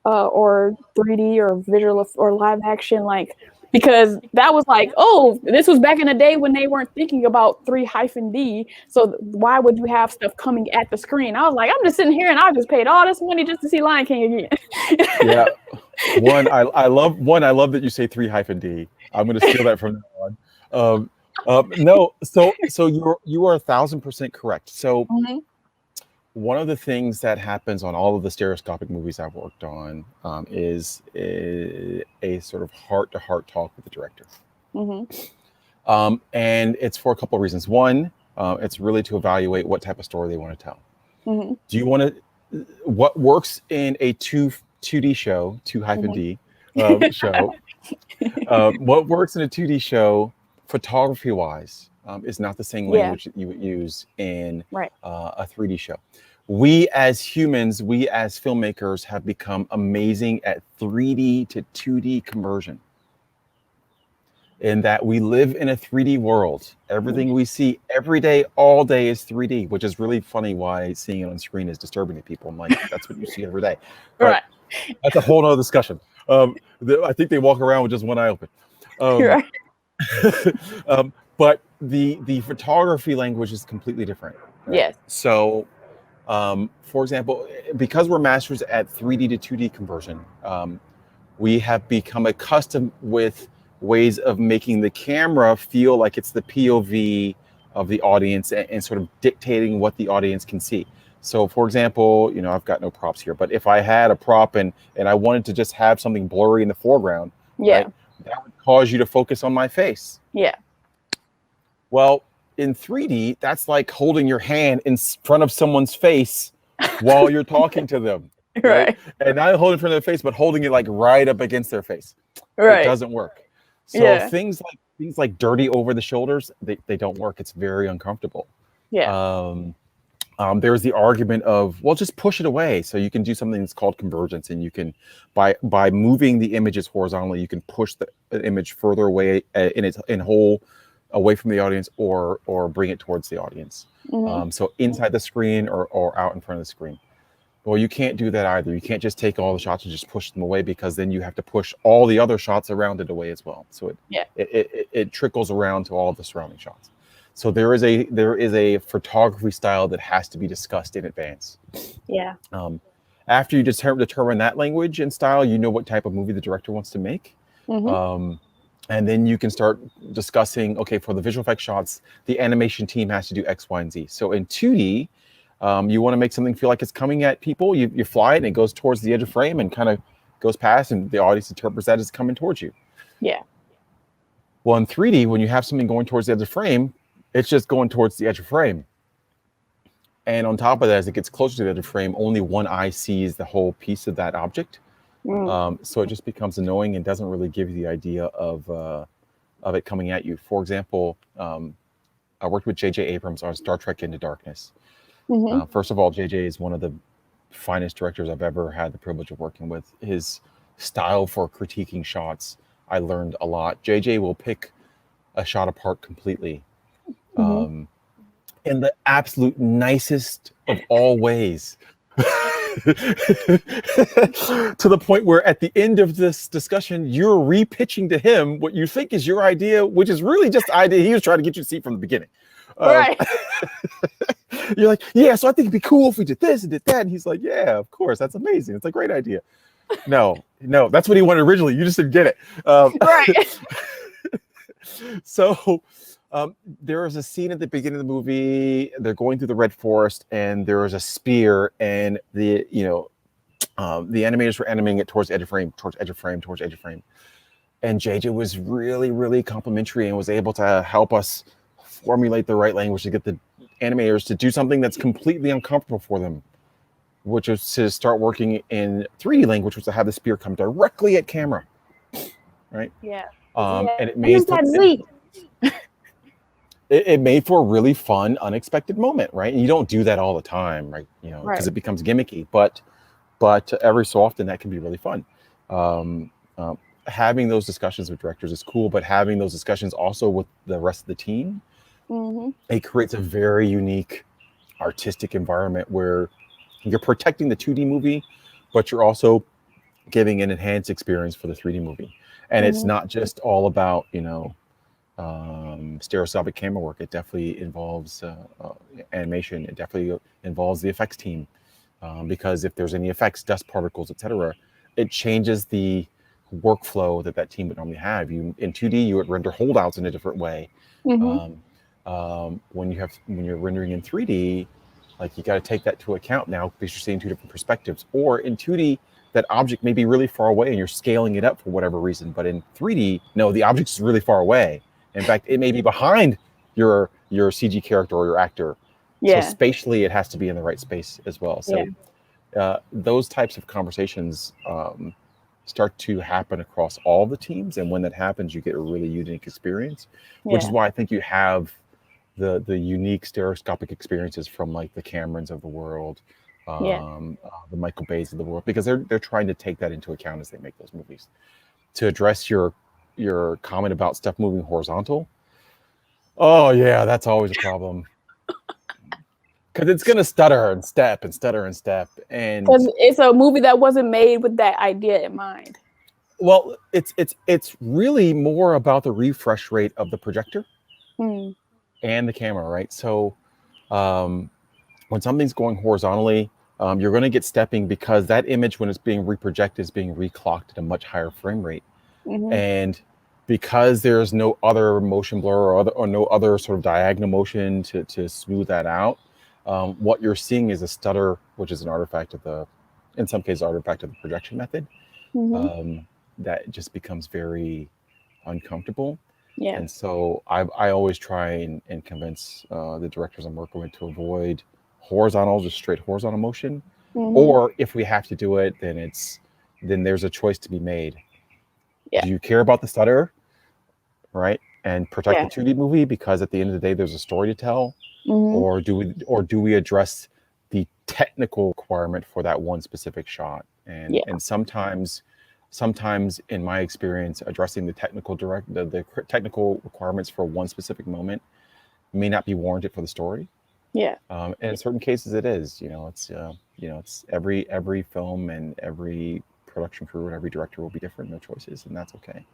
or 3D or visual or live action? Like, because that was like, oh, this was back in the day when they weren't thinking about 3-D. So why would you have stuff coming at the screen? I was like, I'm just sitting here and I just paid all this money just to see Lion King again. Yeah. I love that you say 3-D. I'm going to steal that from now on. No, so you are 1,000% correct. So one of the things that happens on all of the stereoscopic movies I've worked on is a sort of heart-to-heart talk with the director. And it's for a couple of reasons. One, it's really to evaluate what type of story they want to tell. Do you want to, what works in a 2D show, 2-D show, what works in a 2D show photography-wise is not the same language that you would use in a 3D show. We as humans, we as filmmakers have become amazing at 3D to 2D conversion. In that we live in a 3D world. Everything we see every day, all day is 3D, which is really funny why seeing it on screen is disturbing to people. I'm like, that's what you see every day. But that's a whole nother discussion. I think they walk around with just one eye open. But the photography language is completely different. Right? Yes. So For example, because we're masters at 3D to 2D conversion, we have become accustomed with ways of making the camera feel like it's the POV of the audience and sort of dictating what the audience can see. So for example, I've got no props here, but if I had a prop and I wanted to just have something blurry in the foreground, right, that would cause you to focus on my face. Yeah. Well, in 3D, that's like holding your hand in front of someone's face while you're talking to them. Right. And not holding in front of their face, but holding it like right up against their face. Right. It doesn't work. So things like dirty over the shoulders, they don't work. It's very uncomfortable. Yeah. There's the argument of, well, just push it away. So you can do something that's called convergence, and you can, by moving the images horizontally, you can push the image further away in whole away from the audience, or bring it towards the audience. So inside the screen or out in front of the screen. Well, you can't do that either. You can't just take all the shots and just push them away, because then you have to push all the other shots around it away as well. So it trickles around to all of the surrounding shots. So there is a photography style that has to be discussed in advance. Yeah. After you determine that language and style, you know what type of movie the director wants to make. And then you can start discussing, okay, for the visual effects shots, the animation team has to do X, Y, and Z. So in 2D, you want to make something feel like it's coming at people. You fly it and it goes towards the edge of frame and kind of goes past, and the audience interprets that as coming towards you. Yeah. Well, in 3D, when you have something going towards the edge of frame, it's just going towards the edge of frame. And on top of that, as it gets closer to the edge of frame, only one eye sees the whole piece of that object. So it just becomes annoying and doesn't really give you the idea of it coming at you. For example, I worked with J.J. Abrams on Star Trek Into Darkness. First of all, J.J. is one of the finest directors I've ever had the privilege of working with. His style for critiquing shots, I learned a lot. J.J. will pick a shot apart completely in the absolute nicest of all ways. To the point where at the end of this discussion, you're repitching to him what you think is your idea, which is really just the idea he was trying to get you to see from the beginning. Right. You're like, yeah, so I think it'd be cool if we did this and did that. And he's like, yeah, of course. That's amazing. It's a great idea. No, that's what he wanted originally. You just didn't get it. Right. So there is a scene at the beginning of the movie. They're going through the red forest, and there is a spear, and the animators were animating it towards edge of frame, towards edge of frame, towards edge of frame. And JJ was really, really complimentary and was able to help us formulate the right language to get the animators to do something that's completely uncomfortable for them, which is to start working in 3D language, which is to have the spear come directly at camera, right? Yeah. And it made it made for a really fun, unexpected moment, right? And you don't do that all the time, right? Because it becomes gimmicky, but every so often that can be really fun. Having those discussions with directors is cool, but having those discussions also with the rest of the team, it creates a very unique artistic environment where you're protecting the 2D movie, but you're also giving an enhanced experience for the 3D movie. And it's not just all about, stereoscopic camera work. It definitely involves animation. It definitely involves the effects team, because if there's any effects, dust particles, etc., it changes the workflow that team would normally have. In 2D, you would render holdouts in a different way. When you're rendering in 3D, like, you got to take that to account now, because you're seeing two different perspectives. Or in 2D, that object may be really far away and you're scaling it up for whatever reason. But in 3D, no, the object is really far away. In fact, it may be behind your CG character or your actor. So spatially, it has to be in the right space as well. So those types of conversations start to happen across all the teams. And when that happens, you get a really unique experience, which is why I think you have the unique stereoscopic experiences from, like, the Camerons of the world, the Michael Bays of the world, because they're trying to take that into account as they make those movies. To address your comment about stuff moving horizontal, oh yeah, that's always a problem, because it's gonna stutter and step, and because it's a movie that wasn't made with that idea in mind. Well, it's really more about the refresh rate of the projector and the camera, right? So when something's going horizontally, you're going to get stepping because that image, when it's being reprojected, is being reclocked at a much higher frame rate. And because there's no other motion blur or no other sort of diagonal motion to smooth that out, what you're seeing is a stutter, which is an artifact of the, in some cases, artifact of the projection method. That just becomes very uncomfortable. Yeah. And so I always try and convince the directors I'm working with to avoid horizontal, just straight horizontal motion. Or if we have to do it, then there's a choice to be made. Yeah. Do you care about the stutter, right? And protect the 2D movie because at the end of the day, there's a story to tell, or do we address the technical requirement for that one specific shot? And sometimes in my experience, addressing the technical technical requirements for one specific moment may not be warranted for the story. Yeah. And in certain cases, it is. It's every film and every production crew and every director will be different in their choices, and that's okay.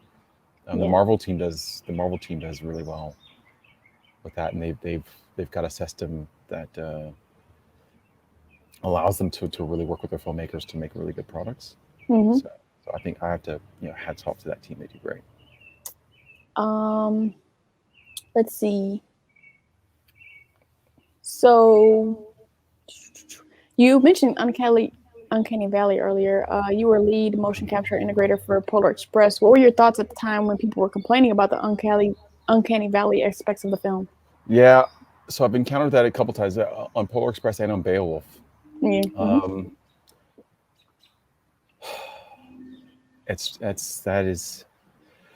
The Marvel team does really well with that, and they've got a system that allows them to really work with their filmmakers to make really good products. So I think I have to, hats off to that team. They do great. Let's see. So you mentioned Uncanny Valley earlier. You were lead motion capture integrator for Polar Express. What were your thoughts at the time when people were complaining about the Uncanny Valley aspects of the film? Yeah, so I've encountered that a couple times on Polar Express and on Beowulf.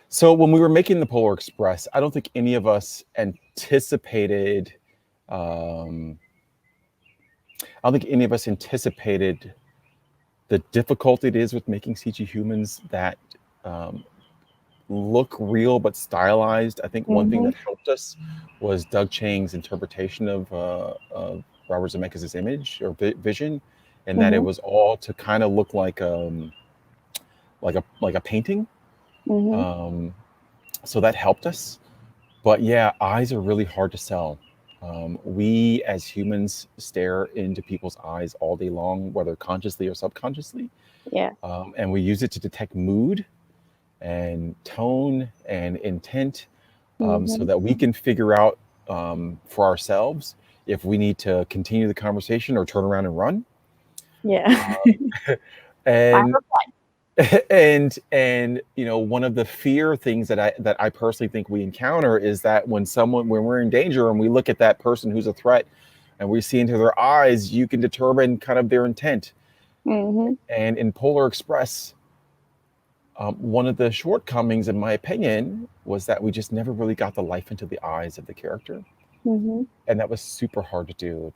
So when we were making the Polar Express, I don't think any of us anticipated. I don't think any of us anticipated the difficulty it is with making CG humans that look real but stylized. I think one thing that helped us was Doug Chiang's interpretation of Robert Zemeckis' image or vision, and that it was all to kind of look like a painting. So that helped us. But yeah, eyes are really hard to sell. We as humans stare into people's eyes all day long, whether consciously or subconsciously. Yeah. And we use it to detect mood and tone and intent, so that we can figure out for ourselves if we need to continue the conversation or turn around and run. Yeah. And one of the fear things that I personally think we encounter is that when we're in danger and we look at that person who's a threat and we see into their eyes, you can determine kind of their intent. And in Polar Express, one of the shortcomings, in my opinion, was that we just never really got the life into the eyes of the character. And that was super hard to do.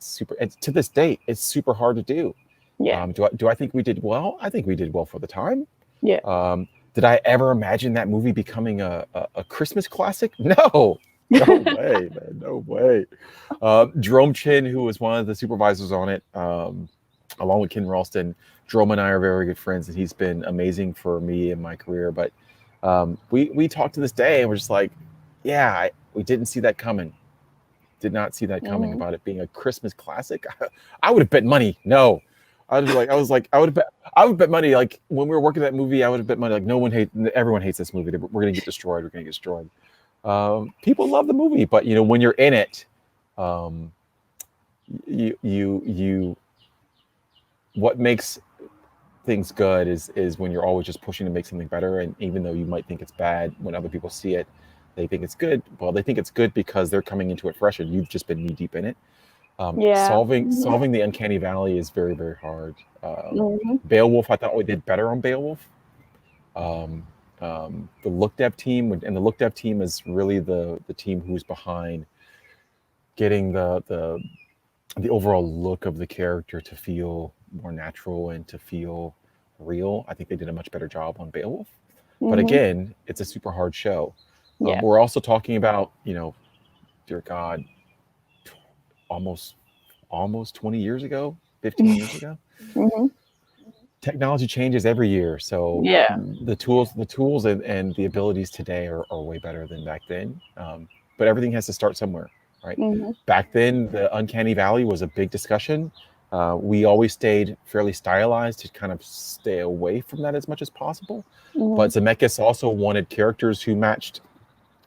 To this day, it's super hard to do. Yeah. Do I think we did well? I think we did well for the time. Yeah. Did I ever imagine that movie becoming a Christmas classic? No. No way, man. No way. Jerome Chin, who was one of the supervisors on it, along with Ken Ralston, Jerome and I are very good friends, and he's been amazing for me in my career. But we talk to this day, and we're just like, yeah, we didn't see that coming. Did not see that coming about it being a Christmas classic. I would have bet money. No. I would bet money. Like when we were working that movie, I would have bet money. Like everyone hates this movie. We're gonna get destroyed. We're gonna get destroyed. People love the movie, but when you're in it, what makes things good is when you're always just pushing to make something better. And even though you might think it's bad, when other people see it, they think it's good. Well, they think it's good because they're coming into it fresh, and you've just been knee deep in it. Solving the Uncanny Valley is very, very hard. Beowulf, I thought we did better on Beowulf. The look dev team, and the look dev team is really the team who's behind getting the overall look of the character to feel more natural and to feel real. I think they did a much better job on Beowulf. But again, it's a super hard show. We're also talking about, dear God, almost 20 years ago, 15 years ago. Technology changes every year, so the tools and the abilities today are way better than back then. But everything has to start somewhere, right? Mm-hmm. Back then, the Uncanny Valley was a big discussion. We always stayed fairly stylized to kind of stay away from that as much as possible. Mm-hmm. But Zemeckis also wanted characters who matched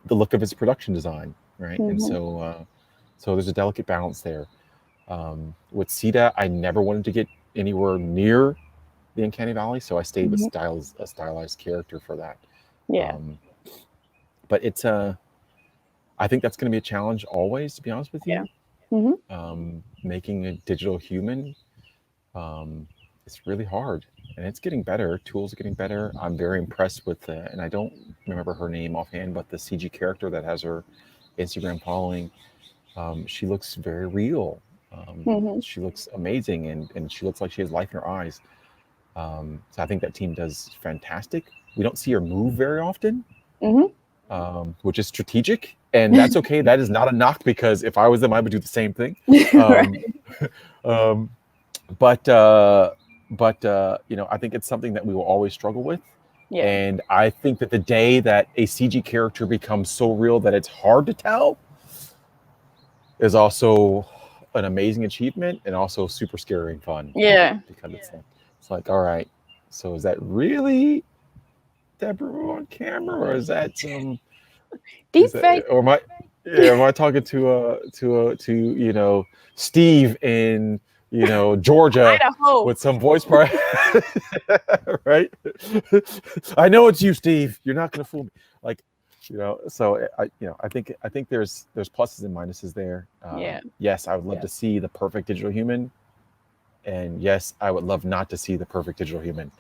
the look of his production design, right? And Mm-hmm. so there's a delicate balance there. With Cita, I never wanted to get anywhere near the Uncanny Valley, so I stayed with Mm-hmm. a stylized character for that. Yeah. But it's I think that's going to be a challenge always, to be honest with Yeah. you. Mm-hmm. Making a digital human, it's really hard, and it's getting better. Tools are getting better. I'm very impressed with, and I don't remember her name offhand, but the CG character that has her Instagram following, she looks very real. Mm-hmm. She looks amazing, and she looks like she has life in her eyes. So I think that team does fantastic. We don't see her move very often, which is strategic, and that's okay. That is not a knock, because if I was them, I would do the same thing. Right. Um, but you know, I think it's something that we will always struggle with. Yeah. And I think that the day that a CG character becomes so real that it's hard to tell is also an amazing achievement, and also super scary and fun. Yeah. Because it's like, all right, so is that really Deborah on camera, or is that some Deep fake. or am I talking to you know, Steve in, you know, Georgia Idaho. with some voice part? Right? I know it's you, Steve. You're not gonna fool me. Like, you know, so I think there's pluses and minuses there. Yeah. Yes, I would love to see the perfect digital human, and yes, I would love not to see the perfect digital human.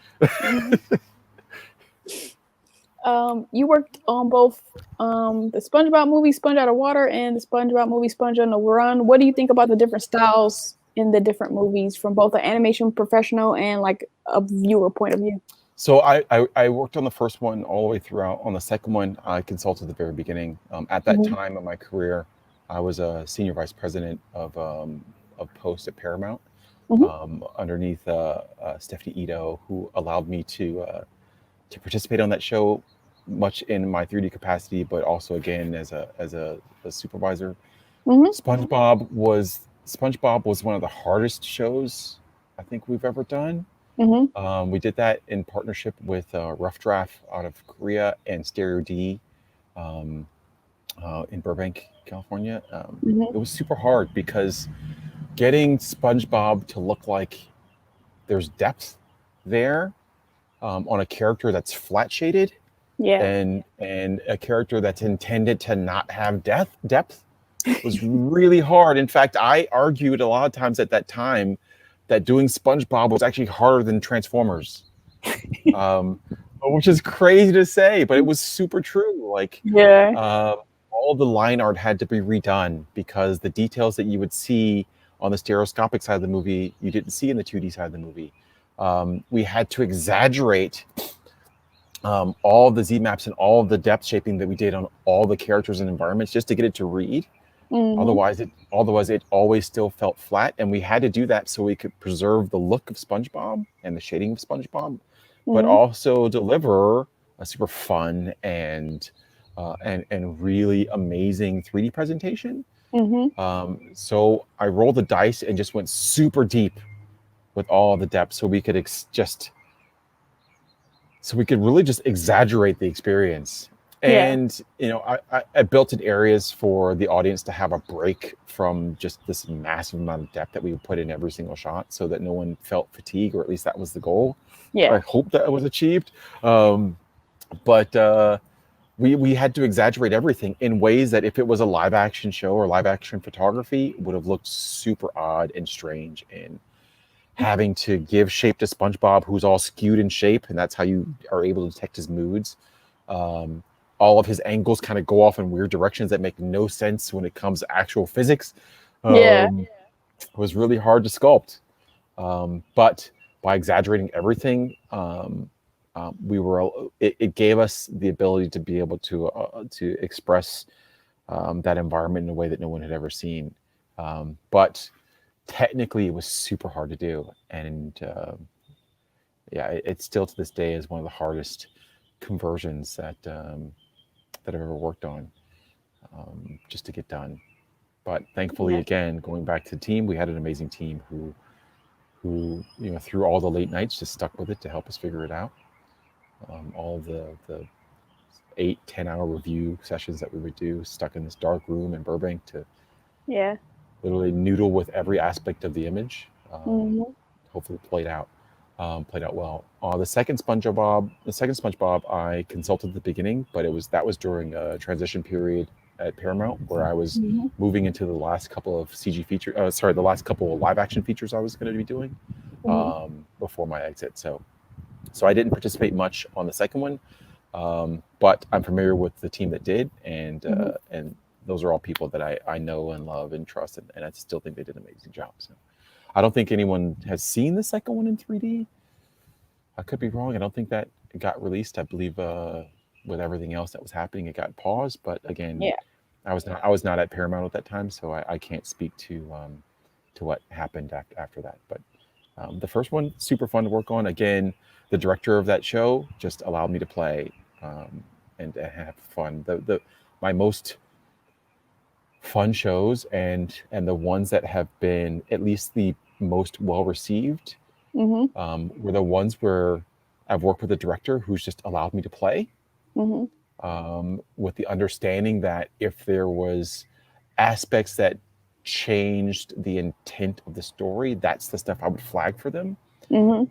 You worked on both the SpongeBob movie, Sponge Out of Water, and the SpongeBob movie, Sponge on the Run. What do you think about the different styles in the different movies from both an animation professional and like a viewer point of view? So I worked on the first one all the way throughout. On the second one, I consulted at the very beginning. At that time of my career, I was a senior vice president of post at Paramount, underneath Stephanie Ito, who allowed me to participate on that show, much in my 3D capacity, but also again as a supervisor. SpongeBob was one of the hardest shows I think we've ever done. We did that in partnership with Rough Draft out of Korea and Stereo D in Burbank, California. It was super hard because getting SpongeBob to look like there's depth there on a character that's flat shaded, and a character that's intended to not have depth was really hard. In fact, I argued a lot of times at that time that doing SpongeBob was actually harder than Transformers, which is crazy to say, but it was super true. Like, all the line art had to be redone because the details that you would see on the stereoscopic side of the movie, you didn't see in the 2D side of the movie. We had to exaggerate all the Z maps and all of the depth shaping that we did on all the characters and environments just to get it to read. Otherwise it always still felt flat, and we had to do that so we could preserve the look of SpongeBob and the shading of SpongeBob, but also deliver a super fun and really amazing 3D presentation. So I rolled the dice and just went super deep with all the depth, so we could really just exaggerate the experience. And you know, I built in areas for the audience to have a break from just this massive amount of depth that we would put in every single shot, so that no one felt fatigue, or at least that was the goal. I hope that was achieved. But we had to exaggerate everything in ways that if it was a live action show or live action photography, would have looked super odd and strange. And having to give shape to SpongeBob, who's all skewed in shape, and that's how you are able to detect his moods. All of his angles kind of go off in weird directions that make no sense when it comes to actual physics. It was really hard to sculpt. But by exaggerating everything, it gave us the ability to be able to express that environment in a way that no one had ever seen. But technically, it was super hard to do, and it still to this day is one of the hardest conversions that I've ever worked on, just to get done. But thankfully, Yeah. again, going back to the team, we had an amazing team who through all the late nights just stuck with it to help us figure it out. All of the 8-10 hour review sessions that we would do, stuck in this dark room in Burbank to Yeah. literally noodle with every aspect of the image. hmm Hopefully, played out well. The second SpongeBob, I consulted at the beginning, but that was during a transition period at Paramount where I was hmm moving into the last couple of CG feature. The last couple of live action features I was going to be doing hmm before my exit. So I didn't participate much on the second one, but I'm familiar with the team that did, and those are all people that I know and love and trust, and I still think they did an amazing job. So I don't think anyone has seen the second one in 3D. I could be wrong. I don't think that it got released. I believe with everything else that was happening, it got paused. But again, Yeah. I was not at Paramount at that time, so I can't speak to what happened after that. But the first one, super fun to work on. Again, the director of that show just allowed me to play and have fun. My most fun shows and the ones that have been at least the most well received hmm were the ones where I've worked with a director who's just allowed me to play hmm with the understanding that if there was aspects that changed the intent of the story, that's the stuff I would flag for them. hmm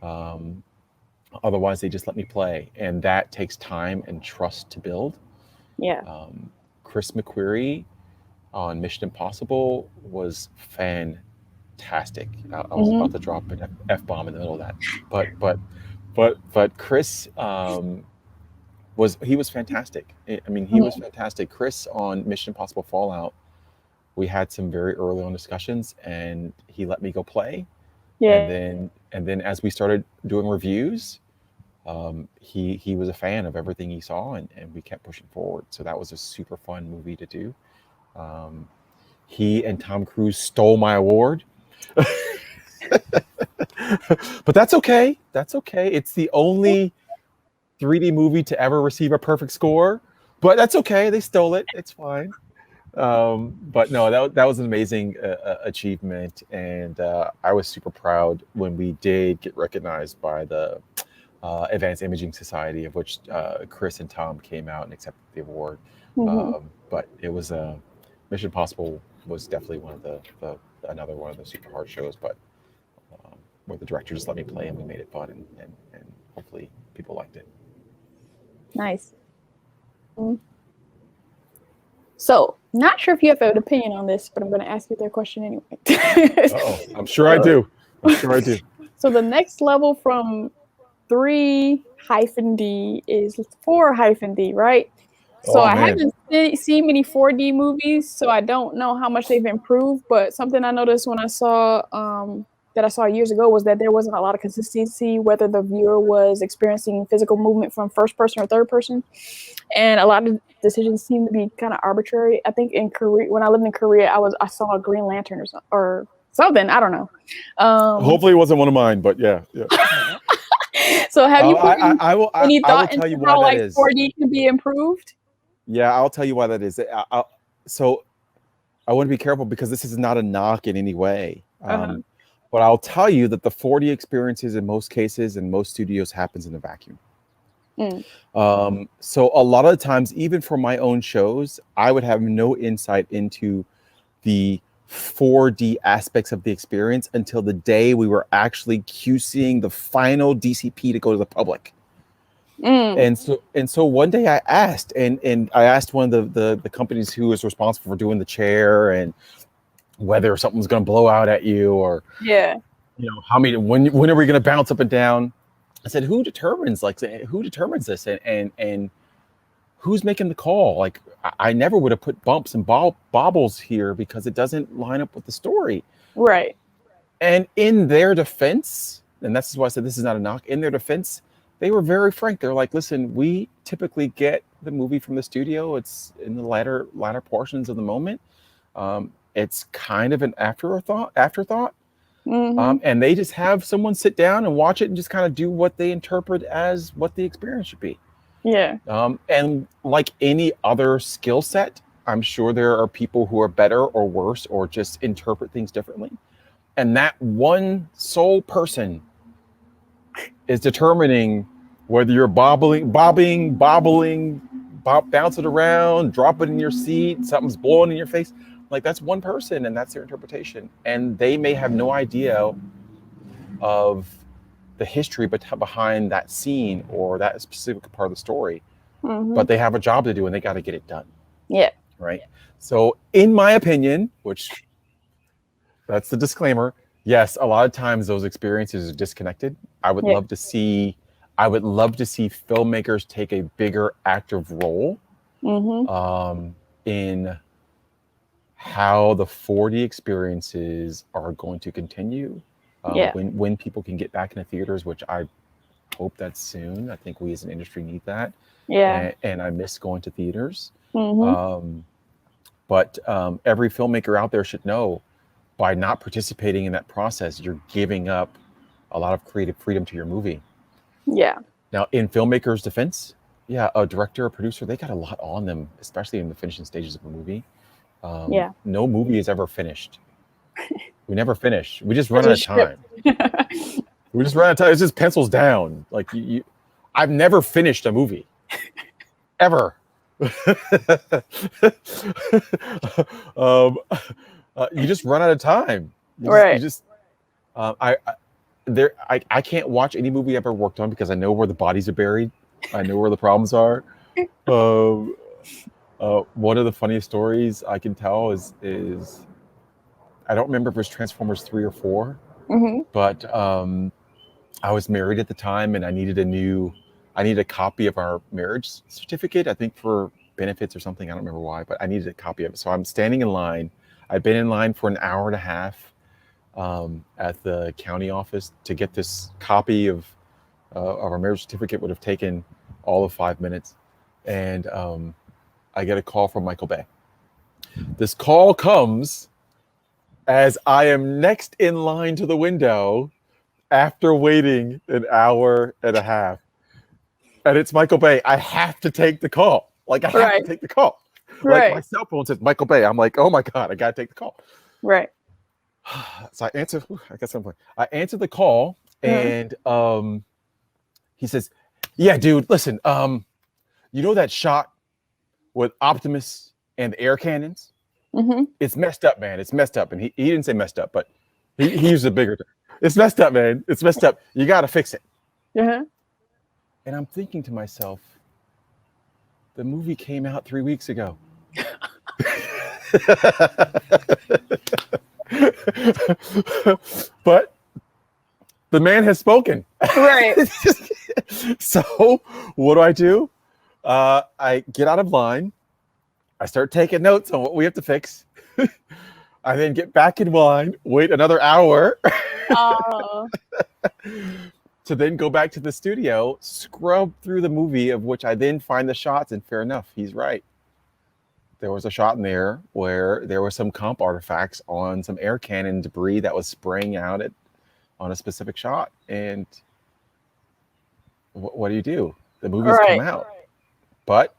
Otherwise, they just let me play, and that takes time and trust to build. Yeah. Chris Mcqueary on Mission Impossible was fantastic. I was about to drop an F-bomb in the middle of that, but Chris was fantastic. I mean, he was fantastic. Chris on Mission Impossible Fallout, we had some very early on discussions, and he let me go play. Yeah. And then as we started doing reviews, he was a fan of everything he saw, and we kept pushing forward. So that was a super fun movie to do. He and Tom Cruise stole my award. But that's okay. That's okay. It's the only 3D movie to ever receive a perfect score, but that's okay. They stole it. It's fine. But no, that was an amazing achievement, and I was super proud when we did get recognized by the Advanced Imaging Society, of which Chris and Tom came out and accepted the award. But it was Mission Impossible was definitely one of another one of the super hard shows, but where the director just let me play and we made it fun, and hopefully people liked it. Nice. So, not sure if you have an opinion on this, but I'm going to ask you their question anyway. I'm sure I do. So the next level from 3-D is 4-D, right? So I haven't seen many 4D movies, so I don't know how much they've improved. But something I noticed when I saw years ago was that there wasn't a lot of consistency whether the viewer was experiencing physical movement from first person or third person, and a lot of decisions seem to be kind of arbitrary. I think in Korea, when I lived in Korea, I saw a Green Lantern or something. I don't know. Hopefully, it wasn't one of mine, but yeah. So have you put any thought into how 4D can be improved? Yeah, I'll tell you why that is. So I want to be careful because this is not a knock in any way. But I'll tell you that the 4D experiences in most cases in most studios happens in a vacuum. So a lot of the times, even for my own shows, I would have no insight into the 4D aspects of the experience until the day we were actually QCing the final DCP to go to the public. And so one day I asked, and I asked one of the companies who was responsible for doing the chair and whether something's going to blow out at you, or how many when are we going to bounce up and down. I said, who determines this, and who's making the call? Like, I never would have put bumps and bobbles here because it doesn't line up with the story, right? And in their defense, and that's why I said this is not a knock, in their defense, they were very frank. They're like, listen, we typically get the movie from the studio. It's in the latter portions of the moment. It's kind of an afterthought. And they just have someone sit down and watch it and just kind of do what they interpret as what the experience should be. Yeah. And like any other skill set, I'm sure there are people who are better or worse or just interpret things differently. And that one sole person is determining whether you're bobbling, bouncing around, dropping in your seat, something's blowing in your face. Like, that's one person, and that's their interpretation. And they may have no idea of the history behind that scene or that specific part of the story, but they have a job to do and they got to get it done. Yeah. Right. So in my opinion, which that's the disclaimer, yes, a lot of times those experiences are disconnected. I would love to see filmmakers take a bigger active role in how the 4D experiences are going to continue. When people can get back into theaters, which I hope that's soon. I think we as an industry need that. Yeah. And I miss going to theaters. But every filmmaker out there should know, by not participating in that process, you're giving up a lot of creative freedom to your movie. Yeah. Now, in filmmakers' defense, a director, a producer, they got a lot on them, especially in the finishing stages of a movie. No movie is ever finished. We never finish. We just run out of time. We just run out of time. It's just pencils down. Like I've never finished a movie, ever. You just run out of time. I can't watch any movie I've ever worked on because I know where the bodies are buried. I know where the problems are. One of the funniest stories I can tell is I don't remember if it was Transformers 3 or 4, but I was married at the time and I needed a copy of our marriage certificate, I think for benefits or something. I don't remember why, but I needed a copy of it. So I'm standing in line. I've been in line for an hour and a half at the county office to get this copy of our marriage certificate. Would have taken all of 5 minutes. And I get a call from Michael Bay. This call comes as I am next in line to the window after waiting an hour and a half. And it's Michael Bay. I have to take the call. Like, I have to take the call. Like, my cell phone says Michael Bay. I'm like, oh my God, I got to take the call. Right. So I answer. I answer the call, and he says, yeah, dude, listen, you know that shot with Optimus and the air cannons? It's messed up, man. It's messed up. And he didn't say messed up, but he used a bigger term. It's messed up, man. It's messed up. You got to fix it. And I'm thinking to myself, the movie came out 3 weeks ago. But the man has spoken. Right. So what do? I get out of line. I start taking notes on what we have to fix. I then get back in line, wait another hour to then go back to the studio, scrub through the movie, of which I then find the shots, and fair enough, he's right. There was a shot in there where there were some comp artifacts on some air cannon debris that was spraying out on a specific shot. And what do? The movies come out. But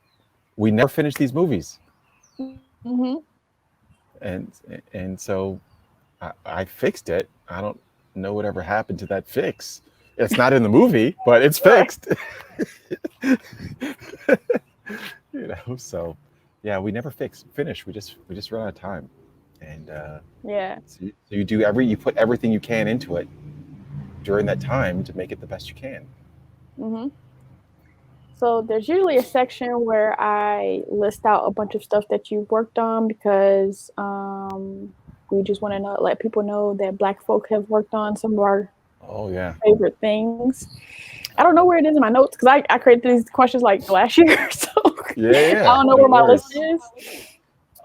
we never finish these movies. And so I fixed it. I don't know whatever happened to that fix. It's not in the movie, but it's fixed. So yeah, we never finish. We just run out of time. And so you put everything you can into it during that time to make it the best you can. So there's usually a section where I list out a bunch of stuff that you've worked on, because we just want to let people know that Black folk have worked on some of our favorite things. I don't know where it is in my notes, because I created these questions like last year, so I don't know where my list is.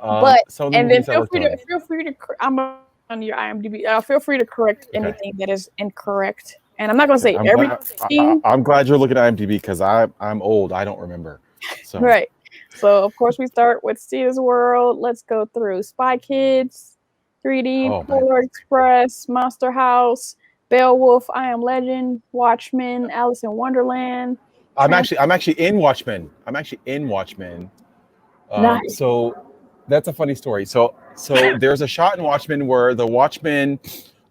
And then feel free to I'm on your IMDb. Feel free to correct anything that is incorrect. And I'm not going to say everything. I'm glad you're looking at IMDb, because I'm old. I don't remember. So. Right. So, of course, we start with Cita's World. Let's go through Spy Kids, 3D, Polar Express, Monster House, Beowulf, I Am Legend, Watchmen, Alice in Wonderland. I'm actually in Watchmen. Nice. So That's a funny story. So there's a shot in Watchmen where the Watchman,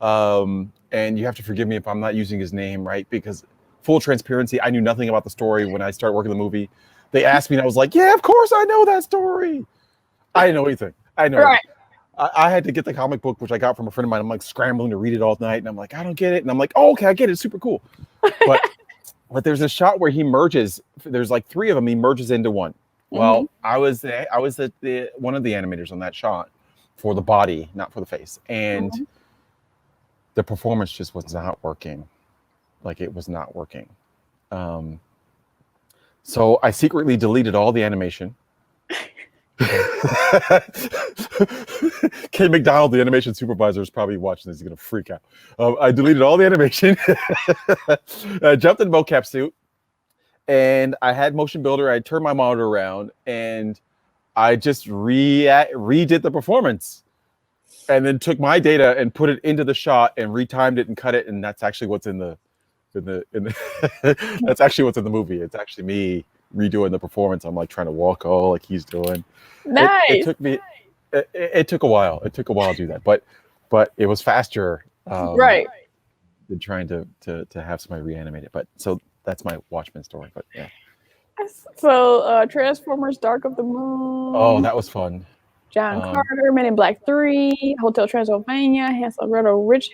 and you have to forgive me if I'm not using his name right, because full transparency, I knew nothing about the story when I started working the movie. They asked me, and I was like, "Yeah, of course I know that story." I didn't know anything. Right. I had to get the comic book, which I got from a friend of mine. I'm like scrambling to read it all night, and I'm like, I don't get it. And I'm like, oh, okay, I get it. It's super cool. But there's a shot where he merges. There's like three of them. He merges into one. Well, I was the one of the animators on that shot for the body, not for the face, and the performance just was not working. Like, it was not working. So I secretly deleted all the animation. Kay McDonald, the animation supervisor, is probably watching this. He's gonna freak out. I deleted all the animation. I jumped in the mocap suit, and I had motion builder. I turned my monitor around, and I just redid the performance, and then took my data and put it into the shot and retimed it and cut it. And that's actually what's in the that's actually what's in the movie. It's actually me redoing the performance. I'm like trying to walk all like he's doing. Nice. It took me. It took a while. It took a while to do that, but it was faster. Right. Than trying to have somebody reanimate it. But so that's my Watchmen story. But yeah. So Transformers: Dark of the Moon. Oh, that was fun. John Carter, Men in Black 3, Hotel Transylvania, Hansel Gretel, Witch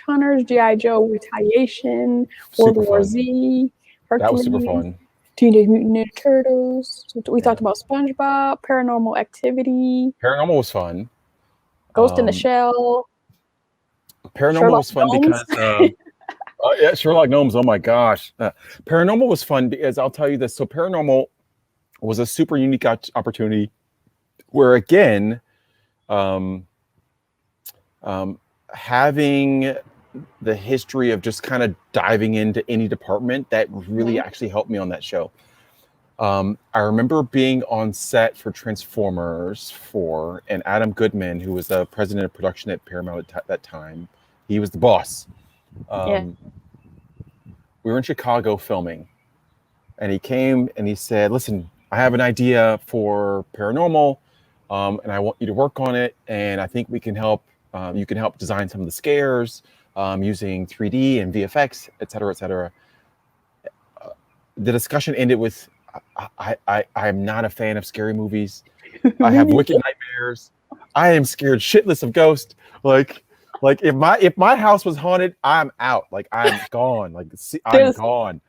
Hunters, G.I. Joe, Retaliation, World War Z, Hercules, that was super fun. Teenage Mutant Ninja Turtles. We talked about SpongeBob, Paranormal Activity. Paranormal was fun. Ghost in the Shell. Paranormal was fun because yeah, Sherlock Gnomes. Oh my gosh, Paranormal was fun because I'll tell you this. So Paranormal was a super unique opportunity where, again, having the history of just kind of diving into any department, that really actually helped me on that show. I remember being on set for Transformers 4, and Adam Goodman, who was the president of production at Paramount at that time, he was the boss. We were in Chicago filming, and he came and he said, "Listen, I have an idea for Paranormal, and I want you to work on it, and I think we can help. You can help design some of the scares using 3D and VFX, et cetera, et cetera." The discussion ended with, I'm not a fan of scary movies. I have wicked nightmares. I am scared shitless of ghosts. Like if my house was haunted, I'm out. Like, I'm gone. Like, I'm gone.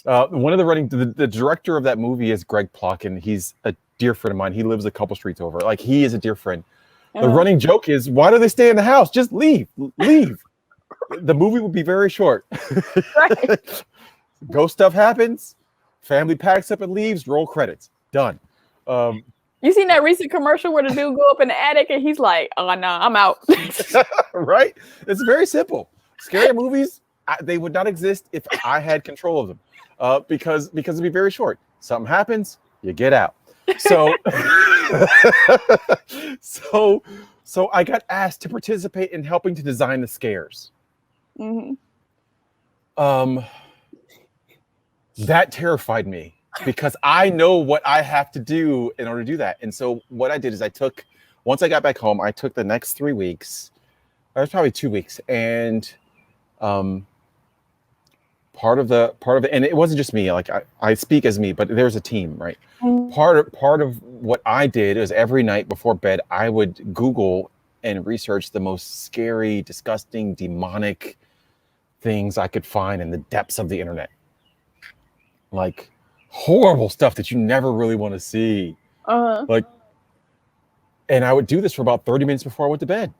One of the director of that movie is Greg Plotkin. He's a dear friend of mine. He lives a couple streets over. Like, he is a dear friend. The running joke is, why do they stay in the house? Just leave. The movie will be very short. Right. Ghost stuff happens. Family packs up and leaves. Roll credits. Done. You seen that recent commercial where the dude go up in the attic and he's like, "Oh no, I'm out." Right? It's very simple. Scary movies, they would not exist if I had control of them, because it'd be very short. Something happens, you get out. So, so I got asked to participate in helping to design the scares. That terrified me, because I know what I have to do in order to do that. And so what I did is once I got back home, I took the next 3 weeks, or it was probably 2 weeks, and part of it, and it wasn't just me, like I speak as me, but there's a team, right? Part of what I did is every night before bed, I would Google and research the most scary, disgusting, demonic things I could find in the depths of the internet. Like, horrible stuff that you never really want to see. Like, and I would do this for about 30 minutes before I went to bed.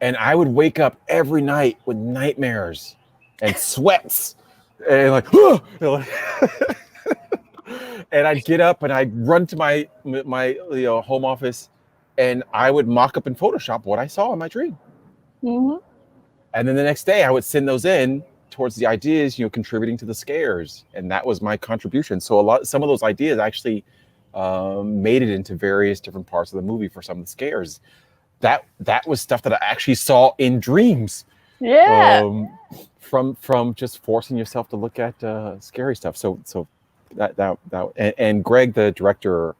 And I would wake up every night with nightmares and sweats and like, and I'd get up and I'd run to my home office, and I would mock up in Photoshop what I saw in my dream. And then the next day I would send those in towards the ideas, contributing to the scares. And that was my contribution. So some of those ideas actually made it into various different parts of the movie for some of the scares. That was stuff that I actually saw in dreams. Yeah. From just forcing yourself to look at scary stuff. So that and Greg, the director,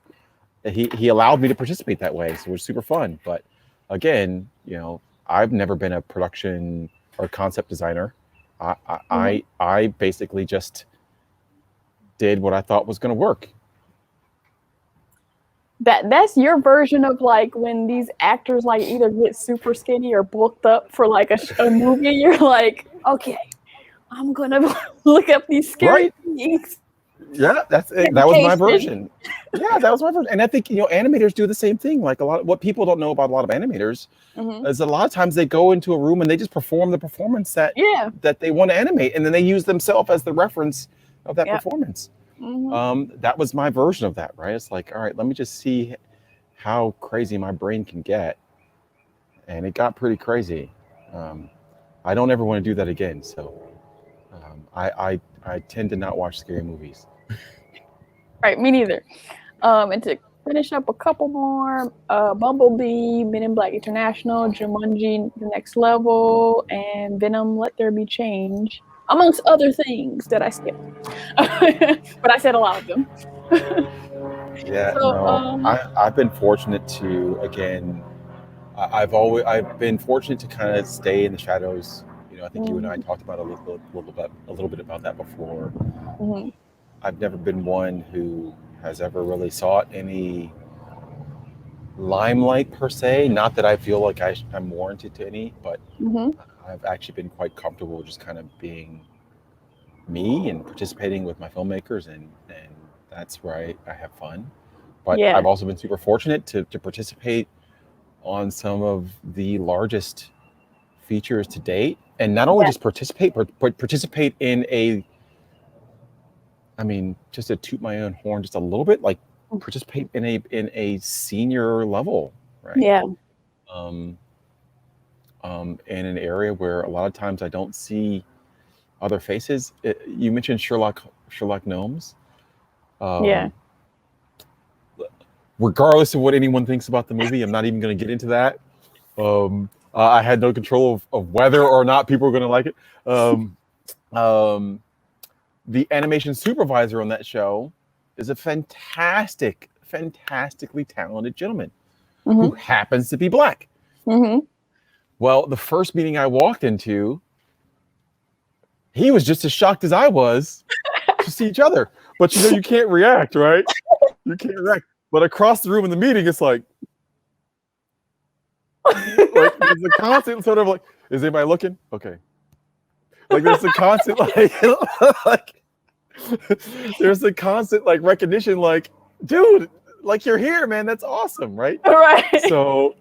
he allowed me to participate that way, so it was super fun. But again, I've never been a production or concept designer. I basically just did what I thought was going to work. That's your version of like when these actors like either get super skinny or bulked up for like a movie. You're like, okay, I'm gonna look up these scary things. Yeah, that's it. That was my version. Yeah, that was my version. And I think animators do the same thing. Like a lot of what people don't know about a lot of animators is a lot of times they go into a room and they just perform the performance that they want to animate, and then they use themselves as the reference of that performance. That was my version of that, right? It's like, all right, let me just see how crazy my brain can get, and it got pretty crazy. I don't ever want to do that again, so I tend to not watch scary movies. Right, me neither. And to finish up a couple more, Bumblebee, Men in Black International, Jumanji, The Next Level, and Venom, Let There Be Change, amongst other things that I skipped. But I said a lot of them. Yeah, I've been fortunate to, again, I've been fortunate to kind of stay in the shadows. I think you and I talked about a little bit about that before. I've never been one who has ever really sought any limelight per se. Not that I feel like I'm warranted to any, but I've actually been quite comfortable just kind of being me and participating with my filmmakers, and that's where I have fun. But I've also been super fortunate to participate on some of the largest features to date, and not only just participate, but participate in just to toot my own horn just a little bit, like participate in a senior level, right? Yeah. In an area where a lot of times I don't see other faces. You mentioned Sherlock Gnomes. Regardless of what anyone thinks about the movie, I'm not even going to get into that. I had no control of whether or not people were going to like it. The animation supervisor on that show is a fantastically talented gentleman who happens to be Black. Well, the first meeting I walked into, he was just as shocked as I was to see each other. But you can't react, right? You can't react. But across the room in the meeting, it's like there's a constant sort of like, is anybody looking? Okay. Like there's a constant like there's a constant like recognition, like, dude, like you're here, man. That's awesome, right? Right. So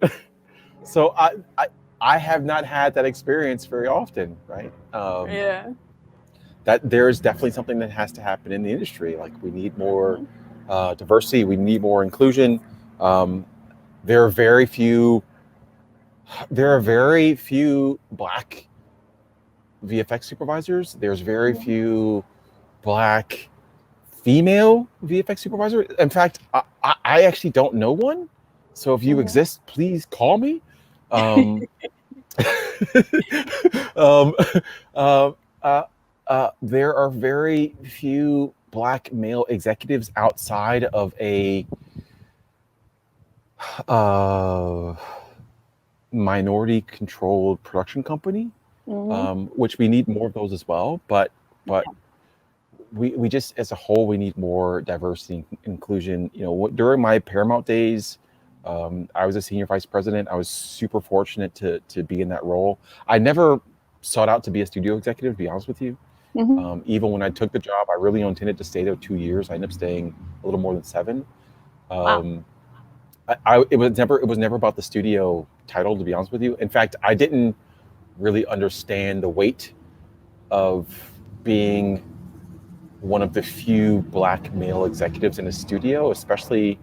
I have not had that experience very often, right? That there's definitely something that has to happen in the industry. Like we need more diversity, we need more inclusion. There are very few Black VFX supervisors. There's very few Black female VFX supervisors. In fact, I actually don't know one. So if you exist, please call me. There are very few Black male executives outside of a minority-controlled production company, which we need more of those as well. But we just, as a whole, we need more diversity and inclusion. During my Paramount days, I was a senior vice president. I was super fortunate to be in that role. I never sought out to be a studio executive, to be honest with you. Even when I took the job, I really intended to stay there 2 years. I ended up staying a little more than 7. It was never about the studio title, to be honest with you. In fact, I didn't really understand the weight of being one of the few Black male executives in a studio, especially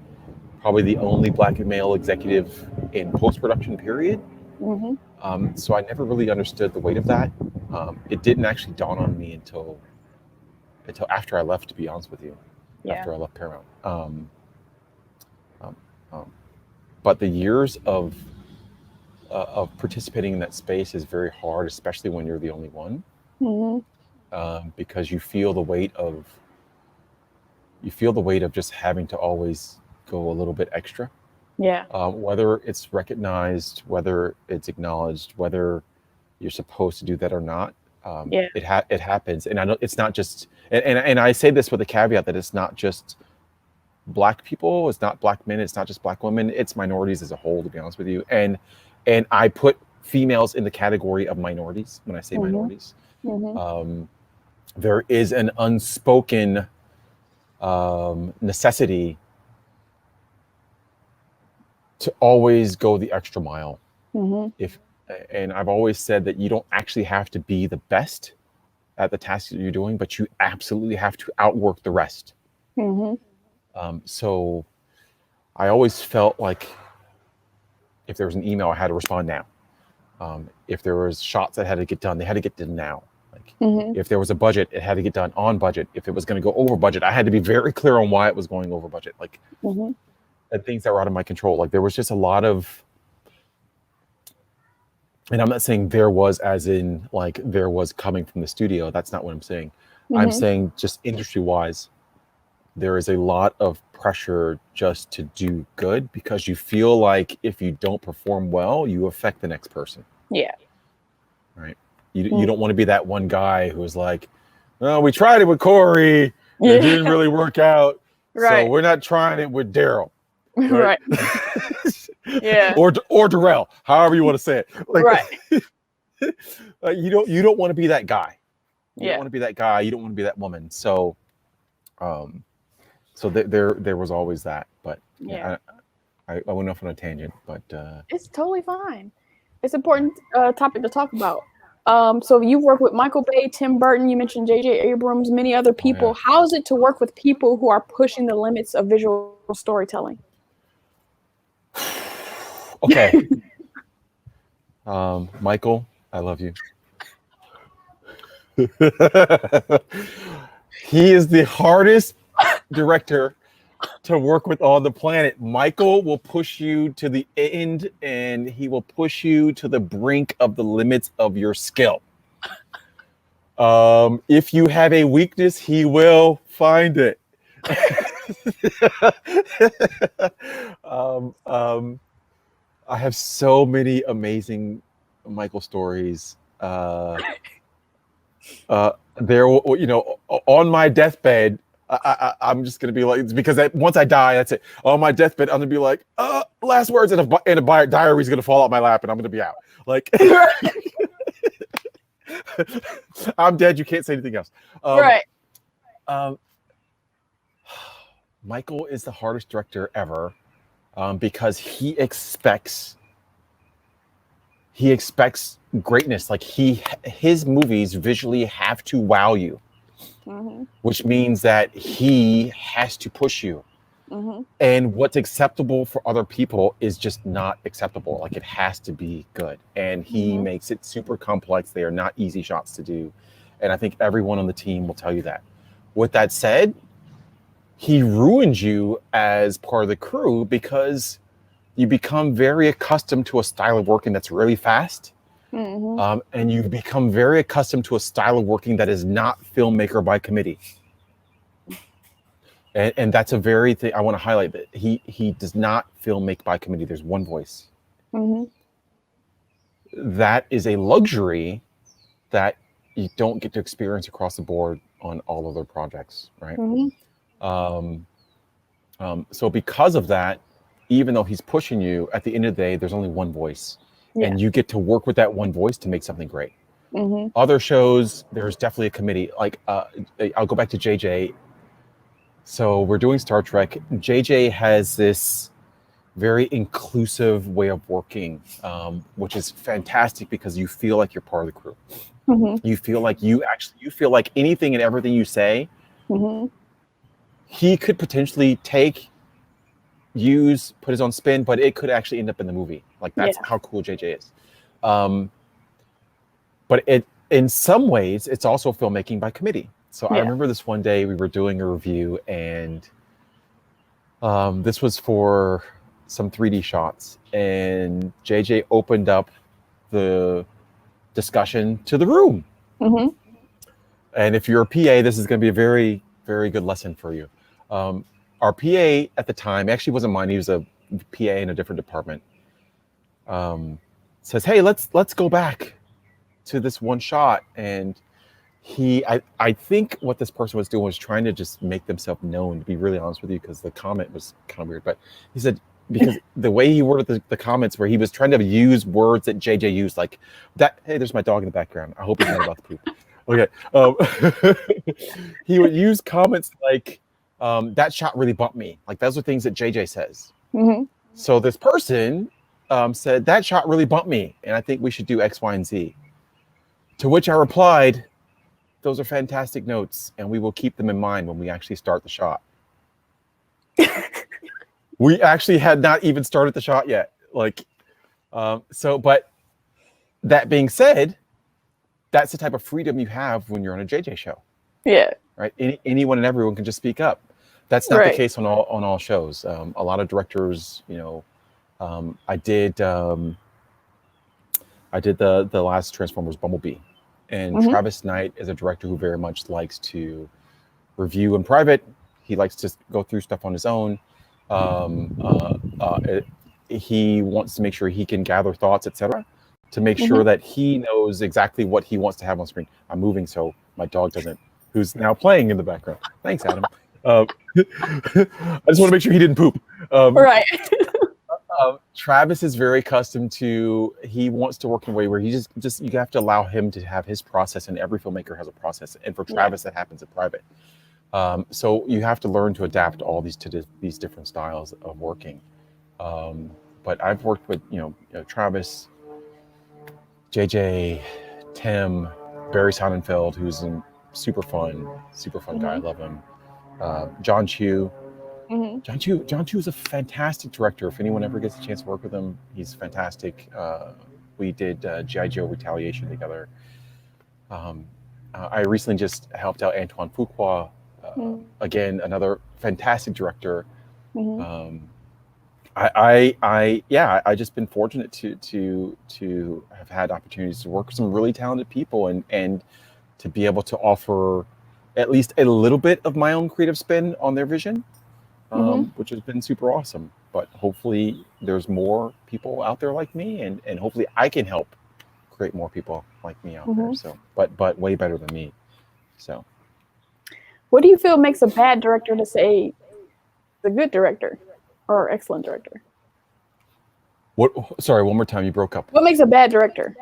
probably the only Black male executive in post-production period. So I never really understood the weight of that. It didn't actually dawn on me until after I left, to be honest with you. After I left Paramount. But the years of participating in that space is very hard, especially when you're the only one, because you feel the weight of just having to always go a little bit extra. Yeah. Whether it's recognized, whether it's acknowledged, whether you're supposed to do that or not, it happens. And I know it's not just, and I say this with a caveat that it's not just Black people, it's not Black men, it's not just Black women, it's minorities as a whole, to be honest with you. And I put females in the category of minorities when I say minorities. There is an unspoken necessity to always go the extra mile. And I've always said that you don't actually have to be the best at the task that you're doing, but you absolutely have to outwork the rest. So I always felt like if there was an email, I had to respond now. If there was shots that had to get done, they had to get done now. Like if there was a budget, it had to get done on budget. If it was going to go over budget, I had to be very clear on why it was going over budget. Like and things that were out of my control. Like there was just a lot of, and I'm not saying there was as in like there was coming from the studio. That's not what I'm saying. I'm saying just industry-wise, there is a lot of pressure just to do good because you feel like if you don't perform well, you affect the next person. Yeah. Right. You don't want to be that one guy who's like, well, we tried it with Corey. It didn't really work out. So we're not trying it with Daryl. Right. Yeah. Or Darrell, however you want to say it. Like, you don't want to be that guy. You don't want to be that guy. You don't want to be that woman. So, there was always that. But I went off on a tangent. But it's totally fine. It's an important topic to talk about. So you work with Michael Bay, Tim Burton. You mentioned J.J. Abrams, many other people. How is it to work with people who are pushing the limits of visual storytelling? Okay. Michael, I love you. He is the hardest director to work with on the planet. Michael will push you to the end and he will push you to the brink of the limits of your skill. If you have a weakness, he will find it. I have so many amazing Michael stories. There, on my deathbed, I'm just gonna be like, because once I die, that's it. On my deathbed, I'm gonna be like, last words, and a diary is gonna fall out my lap, and I'm gonna be out. Like, I'm dead. You can't say anything else. Michael is the hardest director ever, because he expects greatness. Like his movies visually have to wow you. Which means that he has to push you. And what's acceptable for other people is just not acceptable. Like it has to be good. And he makes it super complex. They are not easy shots to do. And I think everyone on the team will tell you that. With that said, he ruins you as part of the crew because you become very accustomed to a style of working that's really fast. And you become very accustomed to a style of working that is not filmmaker by committee. And that's a very thing I want to highlight, that he does not filmmake by committee. There's one voice. That is a luxury that you don't get to experience across the board on all other projects, right? So because of that, even though he's pushing you, at the end of the day, there's only one voice. And you get to work with that one voice to make something great. Other shows, there's definitely a committee. Like, I'll go back to JJ. So we're doing Star Trek. JJ has this very inclusive way of working, which is fantastic because you feel like you're part of the crew. You feel like you feel like anything and everything you say, he could potentially use, put his own spin, but it could actually end up in the movie. Like that's how cool JJ is. But in some ways, it's also filmmaking by committee. So I remember this one day we were doing a review, and this was for some 3D shots, and JJ opened up the discussion to the room. And if you're a PA, this is going to be a very, very good lesson for you. our PA at the time, actually wasn't mine, he was a PA in a different department, says, hey, let's go back to this one shot. And I think what this person was doing was trying to just make themselves known, to be really honest with you, because the comment was kind of weird. But he said, because the way he worded the comments, where he was trying to use words that JJ used, like that. Hey, there's my dog in the background. I hope he's not about to poop. Okay. He would use comments like, that shot really bumped me. Like, those are things that JJ says. Mm-hmm. So this person said, that shot really bumped me, and I think we should do X, Y, and Z. To which I replied, those are fantastic notes, and we will keep them in mind when we actually start the shot. We actually had not even started the shot yet. Like, but that being said, that's the type of freedom you have when you're on a JJ show. Yeah. Right. Anyone and everyone can just speak up. That's not the case on all shows. A lot of directors, I did the last Transformers Bumblebee, and Travis Knight is a director who very much likes to review in private. He likes to go through stuff on his own. He wants to make sure he can gather thoughts, etc., to make sure that he knows exactly what he wants to have on screen. I'm moving so my dog doesn't, who's now playing in the background. Thanks, Adam. I just want to make sure he didn't poop. Right. Travis is very accustomed to, he wants to work in a way where he just you have to allow him to have his process, and every filmmaker has a process. And for Travis, that happens in private. So you have to learn to adapt all these to these different styles of working. But I've worked with, Travis, JJ, Tim, Barry Sonnenfeld, who's a super fun guy. I love him. John Chu. John Chu is a fantastic director. If anyone ever gets a chance to work with him, he's fantastic. We did G.I. Joe Retaliation together. I recently just helped out Antoine Fuqua. Again, another fantastic director. I just been fortunate to have had opportunities to work with some really talented people, and to be able to offer at least a little bit of my own creative spin on their vision, which has been super awesome. But hopefully there's more people out there like me, and hopefully I can help create more people like me out there. So, but way better than me. So, what do you feel makes a bad director to say a good director or excellent director? What? Sorry, one more time. You broke up. What makes a bad director?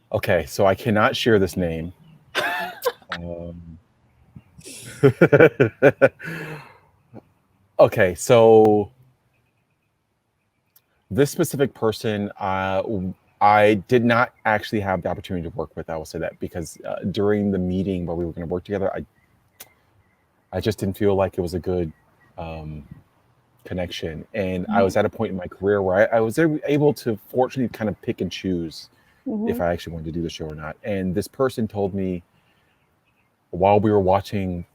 Okay, so I cannot share this name. Okay, so this specific person, I did not actually have the opportunity to work with. I will say that, because during the meeting where we were going to work together, I just didn't feel like it was a good connection. And I was at a point in my career where I was able to fortunately kind of pick and choose if I actually wanted to do the show or not. And this person told me while we were watching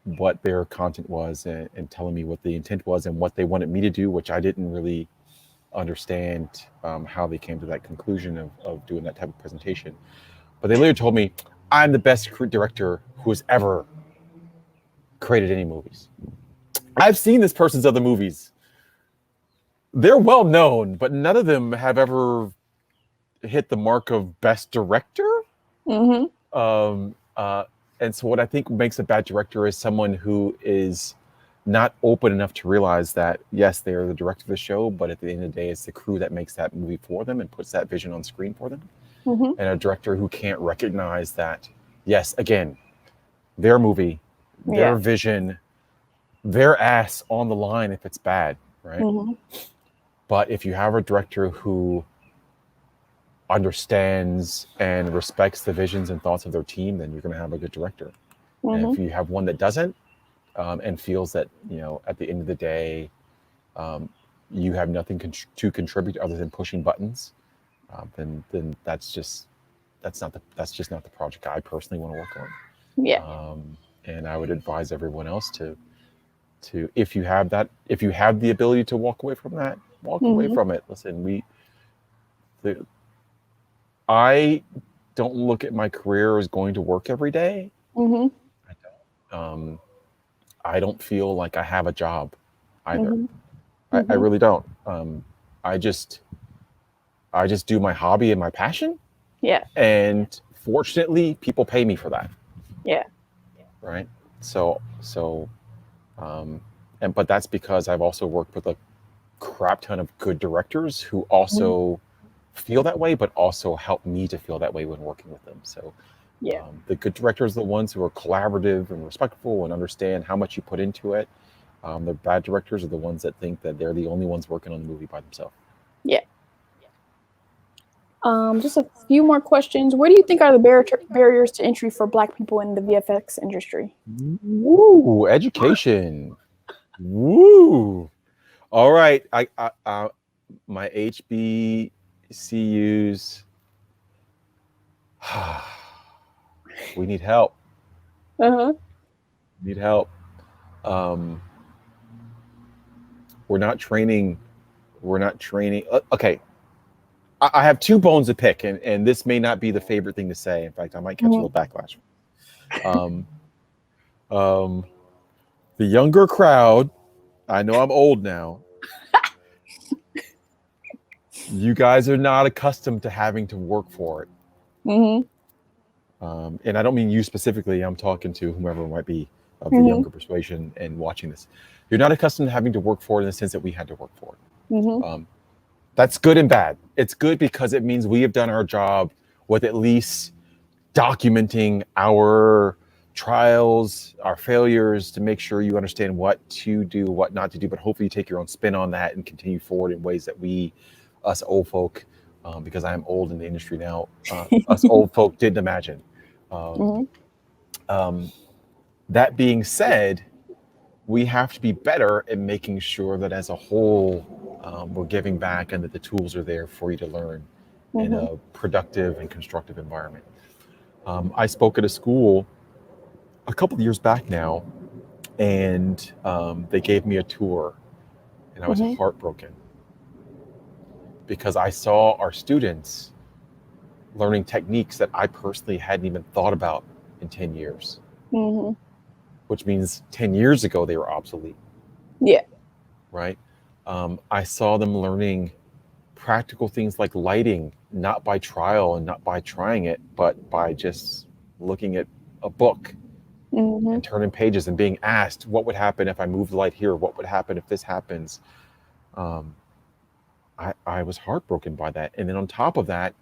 what their content was, and telling me what the intent was and what they wanted me to do, which I didn't really understand how they came to that conclusion of doing that type of presentation. But they later told me, I'm the best director who has ever created any movies. I've seen this person's other movies. They're well known, but none of them have ever hit the mark of best director. And so what I think makes a bad director is someone who is not open enough to realize that, yes, they are the director of the show, but at the end of the day, it's the crew that makes that movie for them and puts that vision on screen for them. And a director who can't recognize that, yes, again, their movie, their vision, their ass on the line if it's bad, right? But if you have a director who understands and respects the visions and thoughts of their team, then you're going to have a good director. And if you have one that doesn't, and feels that, at the end of the day, you have nothing to contribute other than pushing buttons, then that's just not the project I personally want to work on. And I would advise everyone else to if you have the ability to walk away from that, walk away from it. Listen, I don't look at my career as going to work every day. I don't. um, I don't feel like I have a job either. Mm-hmm. I Mm-hmm. really don't. I just do my hobby and my passion, Yeah. and fortunately, people pay me for that. Yeah. Right. So um, and but that's because I've also worked with a crap ton of good directors who Mm-hmm. also feel that way, but also help me to feel that way when working with them. So Yeah. the good directors are the ones who are collaborative and respectful and understand how much you put into it. The bad directors are the ones that think that they're the only ones working on the movie by themselves. Yeah. Just a few more questions. What do you think are the barriers to entry for Black people in the VFX industry? Woo, education. Woo. All right. My HBCUs. We need help. Uh-huh. Need help. Um, we're not training. We're not training. Okay. I have two bones to pick, and this may not be the favorite thing to say. In fact, I might catch a little backlash. Um, um, the younger crowd, I know I'm old now. You guys are not accustomed to having to work for it. Mm-hmm. And I don't mean you specifically. I'm talking to whomever might be of the Mm-hmm. younger persuasion and watching this. You're not accustomed to having to work for it in the sense that we had to work for it. Mm-hmm. That's good and bad. It's good because it means we have done our job with at least documenting our trials, our failures, to make sure you understand what to do, what not to do. But hopefully you take your own spin on that and continue forward in ways that us old folk, because I am old in the industry now, us old folk didn't imagine. Um, Mm-hmm. um, that being said, we have to be better at making sure that as a whole, we're giving back and that the tools are there for you to learn in Mm-hmm. a productive and constructive environment. I spoke at a school a couple of years back now, and they gave me a tour, and I was Mm-hmm. heartbroken because I saw our students learning techniques that I personally hadn't even thought about in 10 years, Mm-hmm. which means 10 years ago they were obsolete, Yeah. right? I saw them learning practical things like lighting, not by trial and not by trying it, but by just looking at a book Mm-hmm. and turning pages and being asked, what would happen if I move the light here? What would happen if this happens? Um, I was heartbroken by that. And then on top of that,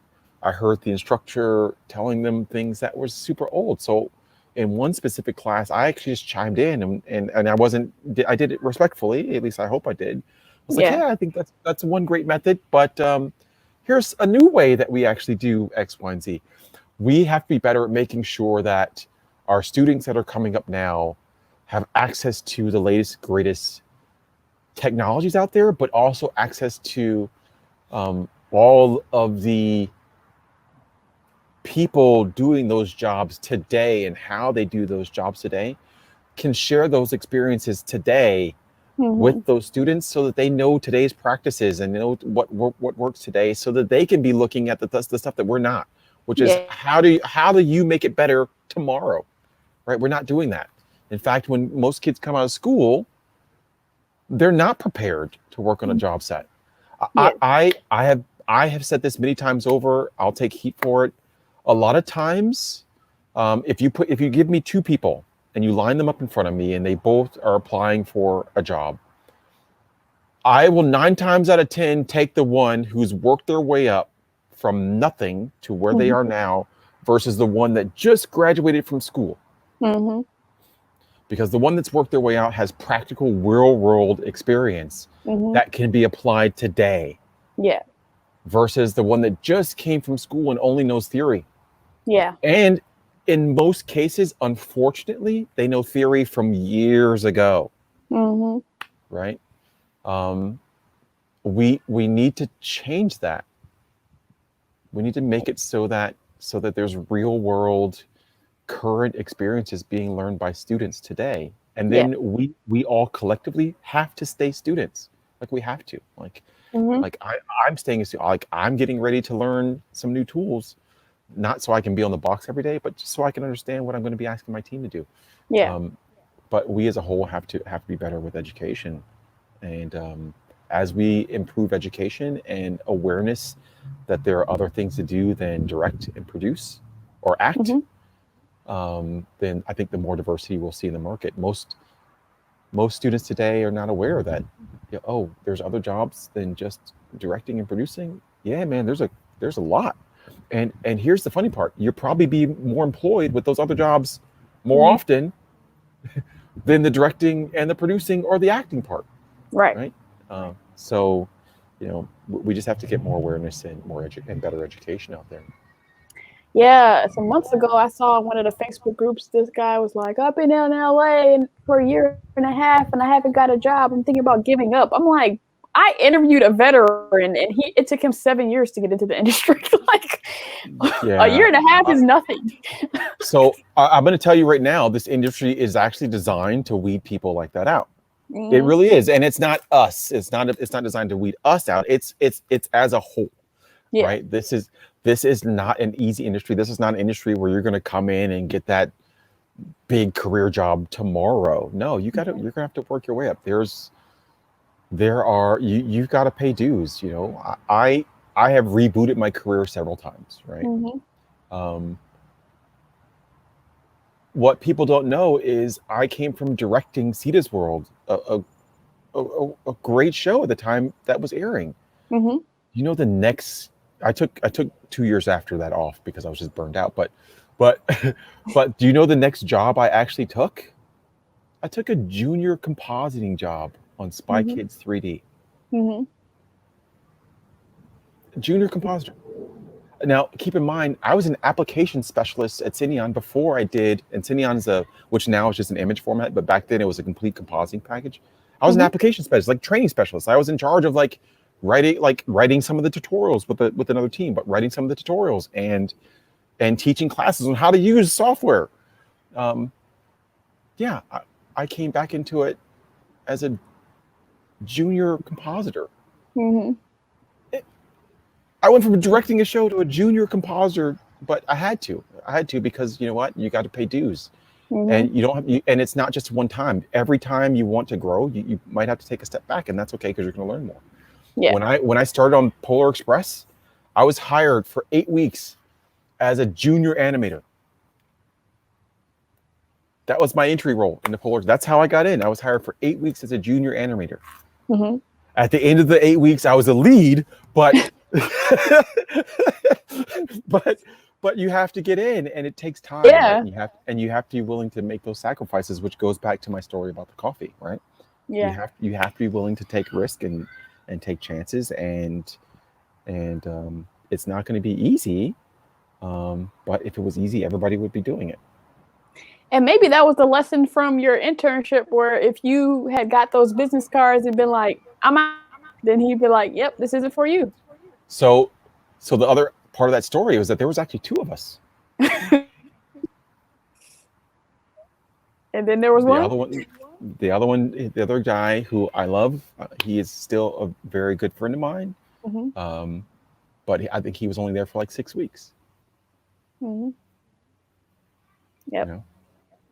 I heard the instructor telling them things that were super old. So in one specific class, I actually just chimed in and I did it respectfully, at least I hope I did. I was like, Yeah. yeah, I think that's one great method, but here's a new way that we actually do X, Y, and Z. We have to be better at making sure that our students that are coming up now have access to the latest, greatest technologies out there, but also access to all of the people doing those jobs today and how they do those jobs today, can share those experiences today Mm-hmm. with those students so that they know today's practices and know what works today, so that they can be looking at the stuff that we're not, which is Yeah. how do you make it better tomorrow, right? We're not doing that. In fact, when most kids come out of school, they're not prepared to work on a job set. Yeah. I have said this many times over. I'll take heat for it. A lot of times, if you give me two people and you line them up in front of me and they both are applying for a job, I will 9 times out of 10 take the one who's worked their way up from nothing to where they Mm-hmm. are now versus the one that just graduated from school. Mm-hmm. Because the one that's worked their way out has practical real world experience Mm-hmm. that can be applied today Yeah. versus the one that just came from school and only knows theory. Yeah. And in most cases, unfortunately, they know theory from years ago, Mm-hmm. right? Um, we need to change that. We need to make it so that there's real world current experiences being learned by students today, and Yeah. then we all collectively have to stay students. Like we have to. Mm-hmm. Like I'm staying a student. Like I'm getting ready to learn some new tools. not so I can be on the box every day, but just so I can understand what I'm going to be asking my team to do. Yeah. But we as a whole have to be better with education, and as we improve education and awareness that there are other things to do than direct and produce or act, then I think the more diversity we'll see in the market. Most students today are not aware that, oh, there's other jobs than just directing and producing. Yeah, man, there's a lot. And here's the funny part: you'll probably be more employed with those other jobs more often than the directing and the producing or the acting part. Right. So, we just have to get more awareness and and better education out there. Yeah, some months ago, I saw one of the Facebook groups. This guy was like, "I've been in LA for a year and a half, and I haven't got a job. I'm thinking about giving up." I'm like, I interviewed a veteran, and it took him 7 years to get into the industry. Like, a year and a half is nothing. So I'm going to tell you right now, this industry is actually designed to weed people like that out. It really is, and it's not us. It's not designed to weed us out. It's as a whole, right? This is not an easy industry. This is not an industry where you're going to come in and get that big career job tomorrow. No, you're going to have to work your way up. You've got to pay dues. I have rebooted my career several times, right? What people don't know is I came from directing Cita's World, a great show at the time that was airing. The next, I took 2 years after that off because I was just burned out. But do you know the next job I actually took? I took a junior compositing job on Spy Kids 3D. Junior compositor. Now, keep in mind, I was an application specialist at Cineon before I did, and Cineon's which now is just an image format, but back then it was a complete compositing package. I was an application specialist, like training specialist. I was in charge of writing some of the tutorials with another team, but writing some of the tutorials and teaching classes on how to use software. I came back into it as a junior compositor. I went from directing a show to a junior compositor, but I had to because you know what? You got to pay dues, and you don't have. And it's not just one time. Every time you want to grow, you might have to take a step back, and that's okay because you're going to learn more. Yeah. When I started on Polar Express, I was hired for 8 weeks as a junior animator. That was my entry role in the Polar. That's how I got in. I was hired for 8 weeks as a junior animator. At the end of the 8 weeks, I was a lead, but but you have to get in, and it takes time. Yeah. Right? You have to be willing to make those sacrifices, which goes back to my story about the coffee, right? Yeah. You have to be willing to take risk and take chances, and it's not going to be easy. But if it was easy, everybody would be doing it. And maybe that was the lesson from your internship, where if you had got those business cards and been like, "I'm out," then he'd be like, "Yep, this isn't for you." So the other part of that story was that there was actually 2 of us. And then there was the other guy who I love. He is still a very good friend of mine. But I think he was only there for like 6 weeks. Yep.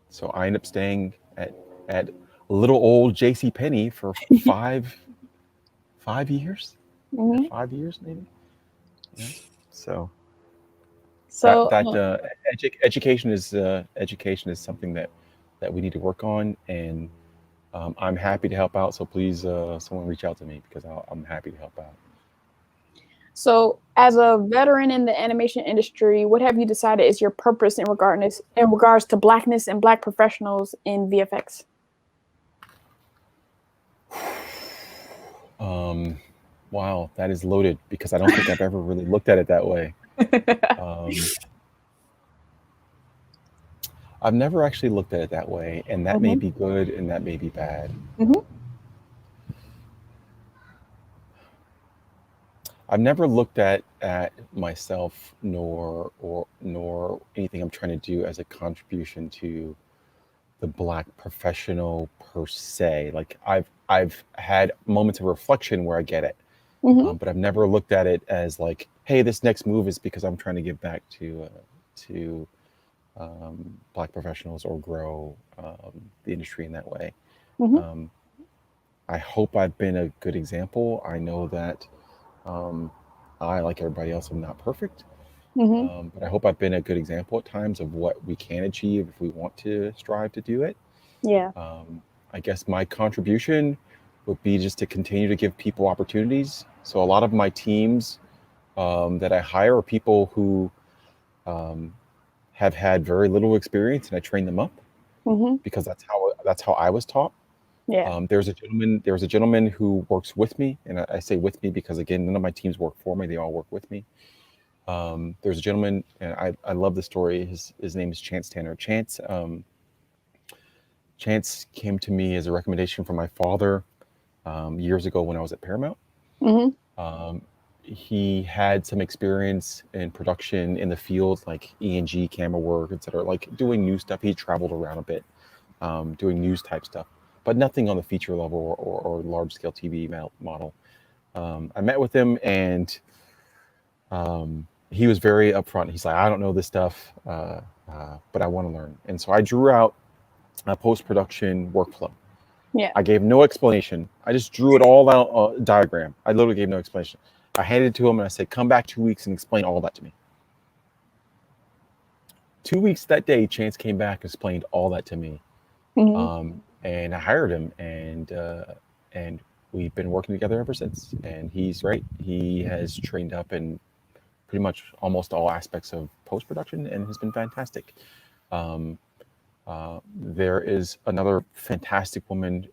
So I ended up staying at little old JCPenney for 5 years. 5 years maybe. Yeah. So education is something that we need to work on, and I'm happy to help out. So please, someone reach out to me because I'm happy to help out. So, as a veteran in the animation industry, what have you decided is your purpose in regards to Blackness and Black professionals in VFX? Wow, that is loaded because I don't think I've ever really looked at it that way. I've never actually looked at it that way, and that may be good and that may be bad. I've never looked at myself nor anything I'm trying to do as a contribution to the Black professional per se. Like I've had moments of reflection where I get it, But I've never looked at it as like, hey, this next move is because I'm trying to give back to Black professionals or grow the industry in that way. I hope I've been a good example. I know that I, like everybody else, am not perfect. But I hope I've been a good example at times of what we can achieve if we want to strive to do it. Yeah. I guess my contribution would be just to continue to give people opportunities. So a lot of my teams that I hire are people who have had very little experience, and I train them up because that's how I was taught. Yeah. There's a gentleman who works with me, and I say with me because, again, none of my teams work for me; they all work with me. There's a gentleman, and I love the story. His name is Chance Tanner. Chance came to me as a recommendation from my father years ago when I was at Paramount. He had some experience in production in the field, like E&G, camera work, etc., like doing news stuff. He traveled around a bit, doing news type stuff, but nothing on the feature level or large scale TV model. I met with him, and he was very upfront. He's like, I don't know this stuff, but I want to learn. And so I drew out a post-production workflow. Yeah. I gave no explanation. I just drew it all out, diagram. I literally gave no explanation. I handed it to him and I said, come back 2 weeks and explain all that to me. 2 weeks that day, Chance came back and explained all that to me. And I hired him, and we've been working together ever since. And he's great. He has trained up in pretty much almost all aspects of post-production and has been fantastic. There is another fantastic woman,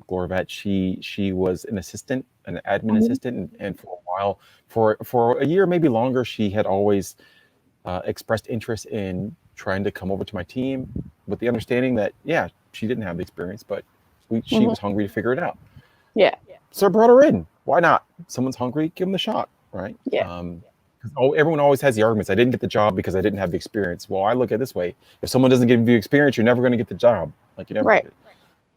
Gloria. She was an assistant, an admin assistant, and for a while, for a year, maybe longer, she had always expressed interest in trying to come over to my team, with the understanding that, yeah, she didn't have the experience, but she was hungry to figure it out. Yeah. So I brought her in. Why not? Someone's hungry, give them the shot, right? Yeah. Everyone always has the arguments. I didn't get the job because I didn't have the experience. Well, I look at it this way: if someone doesn't give you experience, you're never going to get the job. Like, you never get it.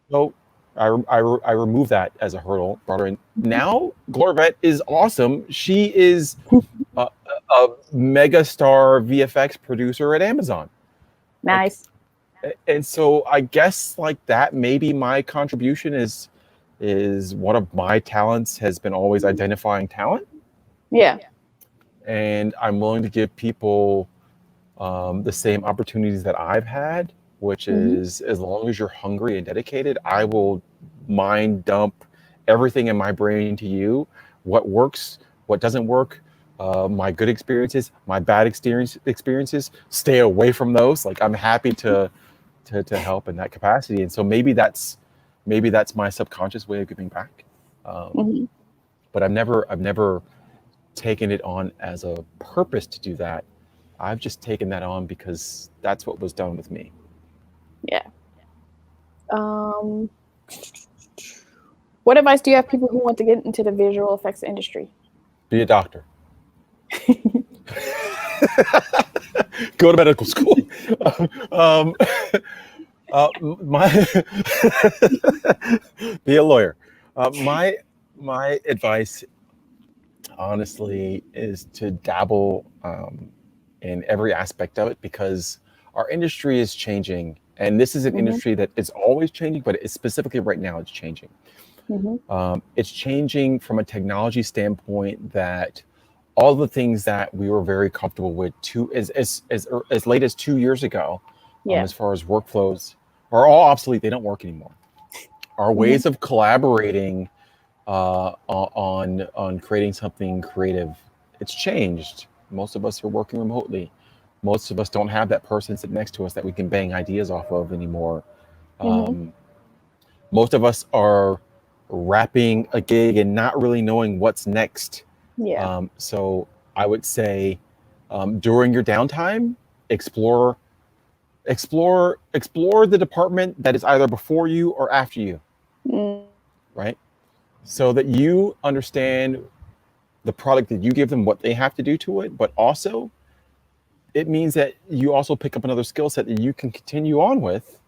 So I removed that as a hurdle. Brought her in. Now Gloria is awesome. She is a mega star VFX producer at Amazon. Nice. And so I guess like that, maybe my contribution is one of my talents has been always identifying talent. Yeah. And I'm willing to give people the same opportunities that I've had, which is, as long as you're hungry and dedicated, I will mind dump everything in my brain to you. What works, what doesn't work, my good experiences, my bad experiences, stay away from those. Like, I'm happy to help in that capacity. And so maybe that's my subconscious way of giving back. But I've never taken it on as a purpose to do that. I've just taken that on because that's what was done with me. Yeah. What advice do you have people who want to get into the visual effects industry? Be a doctor. Go to medical school. Be a lawyer. My advice, honestly, is to dabble in every aspect of it, because our industry is changing, and this is an industry that is always changing, but it's specifically right now it's changing. It's changing from a technology standpoint that all the things that we were very comfortable with as late as 2 years ago, as far as workflows, are all obsolete. They don't work anymore. Our ways of collaborating on creating something creative, it's changed. Most of us are working remotely. Most of us don't have that person sit next to us that we can bang ideas off of anymore. Most of us are wrapping a gig and not really knowing what's next. So I would say, during your downtime, explore the department that is either before you or after you, right? So that you understand the product that you give them, what they have to do to it, but also it means that you also pick up another skill set that you can continue on with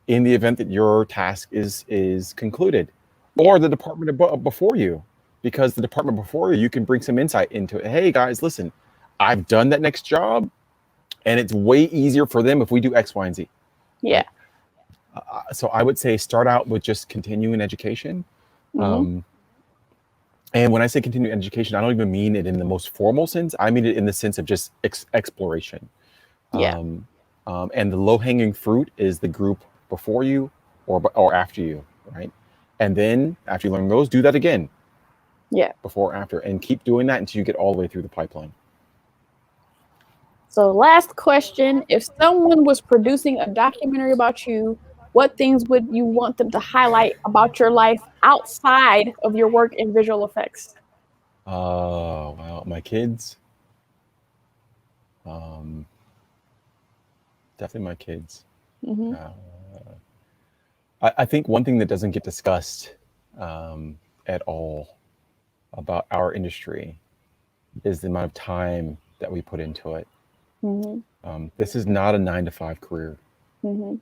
in the event that your task is concluded, or the department before you. because the department before you can bring some insight into it. Hey guys, listen, I've done that next job, and it's way easier for them if we do X, Y, and Z. Yeah. So I would say start out with just continuing education. Mm-hmm. And when I say continuing education, I don't even mean it in the most formal sense. I mean it in the sense of just exploration. Yeah. And the low-hanging fruit is the group before you or after you, right? And then after you learn those, do that again. Yeah. Before, after, and keep doing that until you get all the way through the pipeline. So last question, if someone was producing a documentary about you, what things would you want them to highlight about your life outside of your work in visual effects? Well, my kids. Definitely my kids. Mm-hmm. I think one thing that doesn't get discussed at all about our industry is the amount of time that we put into it. Mm-hmm. This is not a 9-to-5 career. Mm-hmm.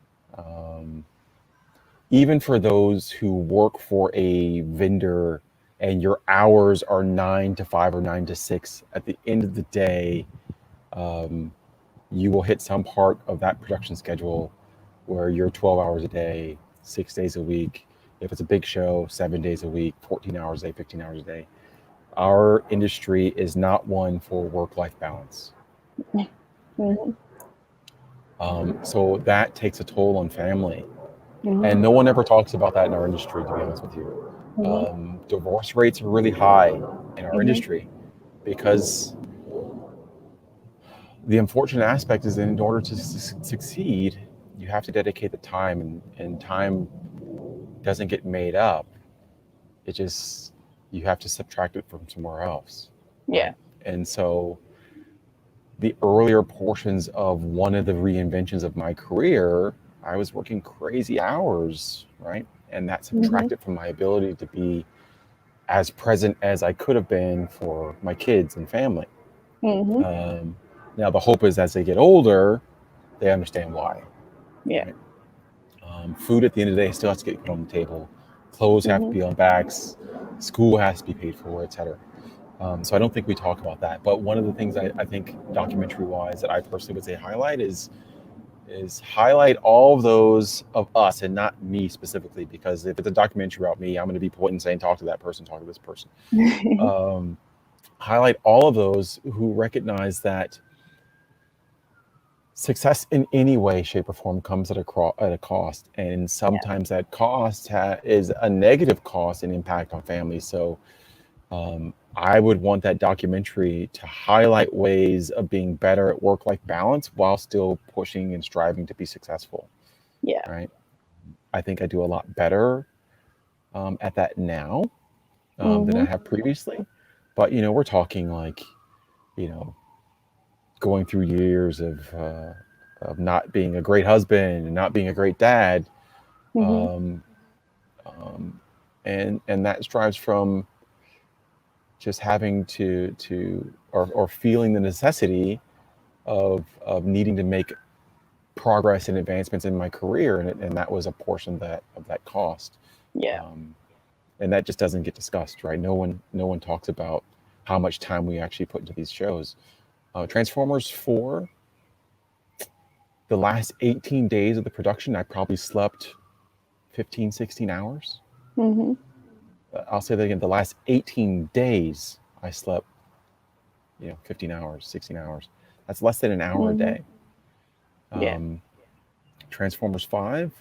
Even for those who work for a vendor and your hours are 9 to 5 or 9 to 6, at the end of the day, you will hit some part of that production schedule where you're 12 hours a day, 6 days a week. If it's a big show, 7 days a week, 14 hours a day, 15 hours a day. Our industry is not one for work-life balance. Mm-hmm. So that takes a toll on family. Mm-hmm. And no one ever talks about that in our industry, to be honest with you. Mm-hmm. Divorce rates are really high in our Mm-hmm. industry because the unfortunate aspect is that in order to succeed, you have to dedicate the time, and time doesn't get made up. It just, you have to subtract it from somewhere else. Yeah. And so the earlier portions of one of the reinventions of my career, I was working crazy hours, right? And that subtracted from my ability to be as present as I could have been for my kids and family. Mm-hmm. Now the hope is as they get older, they understand why. Yeah. Right? Food at the end of the day still has to get put on the table. Clothes have to be on backs. School has to be paid for, etc. So I don't think we talk about that. But one of the things I think documentary-wise that I personally would say highlight is highlight all of those of us and not me specifically, because if it's a documentary about me, I'm going to be pointing saying, talk to that person, talk to this person. Highlight all of those who recognize that success in any way, shape, or form comes at a cost, and sometimes that cost is a negative cost and impact on families. So I would want that documentary to highlight ways of being better at work-life balance while still pushing and striving to be successful. Yeah. Right. I think I do a lot better at that now than I have previously. But, we're talking like, going through years of not being a great husband and not being a great dad. And that strives from just having to or feeling the necessity of needing to make progress and advancements in my career, and that was a portion of that cost. Yeah. And that just doesn't get discussed, right? No one talks about how much time we actually put into these shows. Transformers 4, the last 18 days of the production, I probably slept 15, 16 hours. I'll say that again, the last 18 days I slept 15 hours, 16 hours. That's less than an hour a day. Transformers 5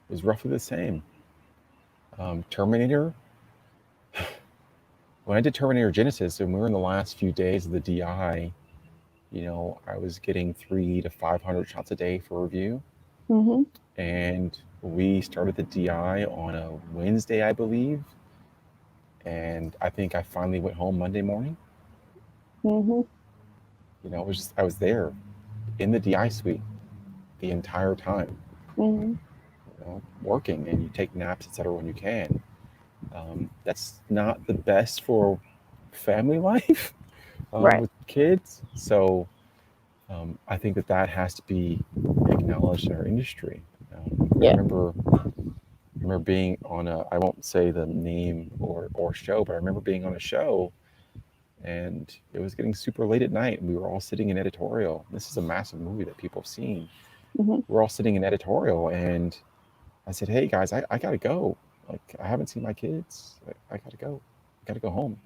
was roughly the same. Terminator, when I did Terminator Genesis and we were in the last few days of the DI, I was getting 300 to 500 shots a day for review. And we started the DI on a Wednesday, I believe. And I think I finally went home Monday morning. I was there in the DI suite the entire time, working, and you take naps, etc. when you can. That's not the best for family life with kids. So I think that has to be acknowledged in our industry. I remember remember being on I won't say the name or show, but I remember being on a show and it was getting super late at night and we were all sitting in editorial. This is a massive movie that people have seen. We're all sitting in editorial and I said, hey guys, I gotta go. Like, I haven't seen my kids. I gotta go. I gotta go home.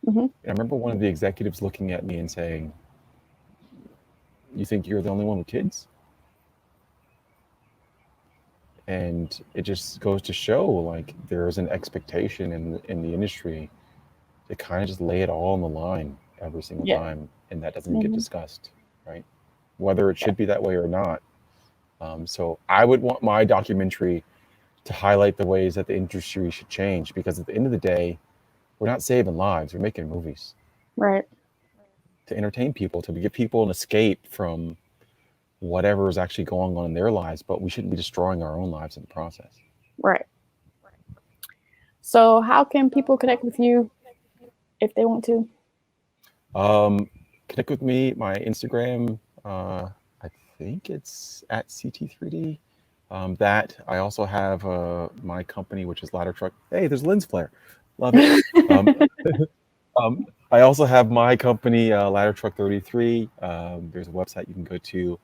And I remember one of the executives looking at me and saying, you think you're the only one with kids? And it just goes to show, like, there is an expectation in the industry to kind of just lay it all on the line every single time, and that doesn't get discussed, right? Whether it should be that way or not. So I would want my documentary to highlight the ways that the industry should change, because at the end of the day, we're not saving lives, we're making movies. Right. To entertain people, to give people an escape from whatever is actually going on in their lives, but we shouldn't be destroying our own lives in the process. Right. So how can people connect with you if they want to? Connect with me, my Instagram, I think it's at CT3D. That I also have my company, which is Ladder Truck. Hey, there's lens flare. Love it. I also have my company, Ladder Truck 33. There's a website you can go to.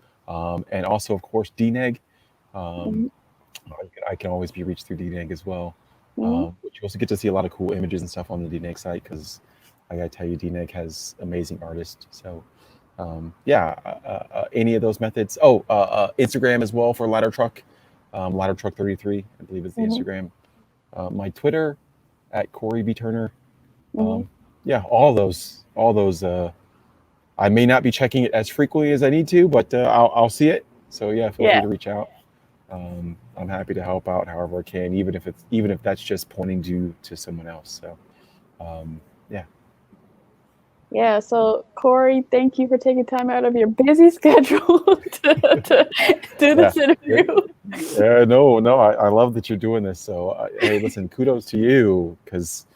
And also, of course, DNEG. I can always be reached through DNEG as well. But you also get to see a lot of cool images and stuff on the DNEG site, because I gotta tell you, DNEG has amazing artists. So any of those methods. Instagram as well for Ladder Truck. Ladder Truck 33, I believe is the Instagram. My Twitter at Corey B. Turner. All those. I may not be checking it as frequently as I need to, but I'll see it. So feel free to reach out. I'm happy to help out however I can, even if that's just pointing you to someone else. So so Corey, thank you for taking time out of your busy schedule to do this interview. I love that you're doing this. So hey, listen, kudos to you, because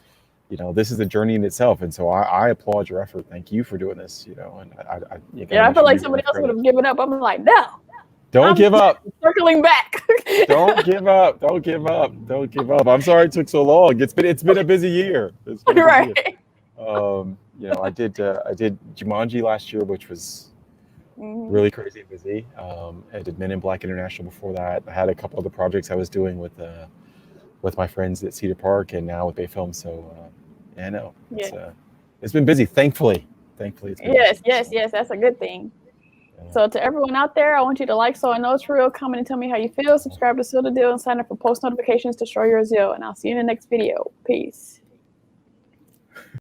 this is a journey in itself, and so I applaud your effort. Thank you for doing this. And I feel like somebody else would have given up. I'm like, no. Don't give up. Circling back. Don't give up. Don't give up. Don't give up. I'm sorry it took so long. It's been a busy year. Right. I did Jumanji last year, which was really crazy and busy. I did Men in Black International before that. I had a couple other projects I was doing with my friends at Cedar Park and now with Bay Film. So it's been busy. Thankfully it's been busy. Yes. That's a good thing. So to everyone out there, I want you to like So I Know It's Real, comment and tell me how you feel, subscribe to Seal the Deal, and sign up for post notifications to show your zeal. And I'll see you in the next video. Peace.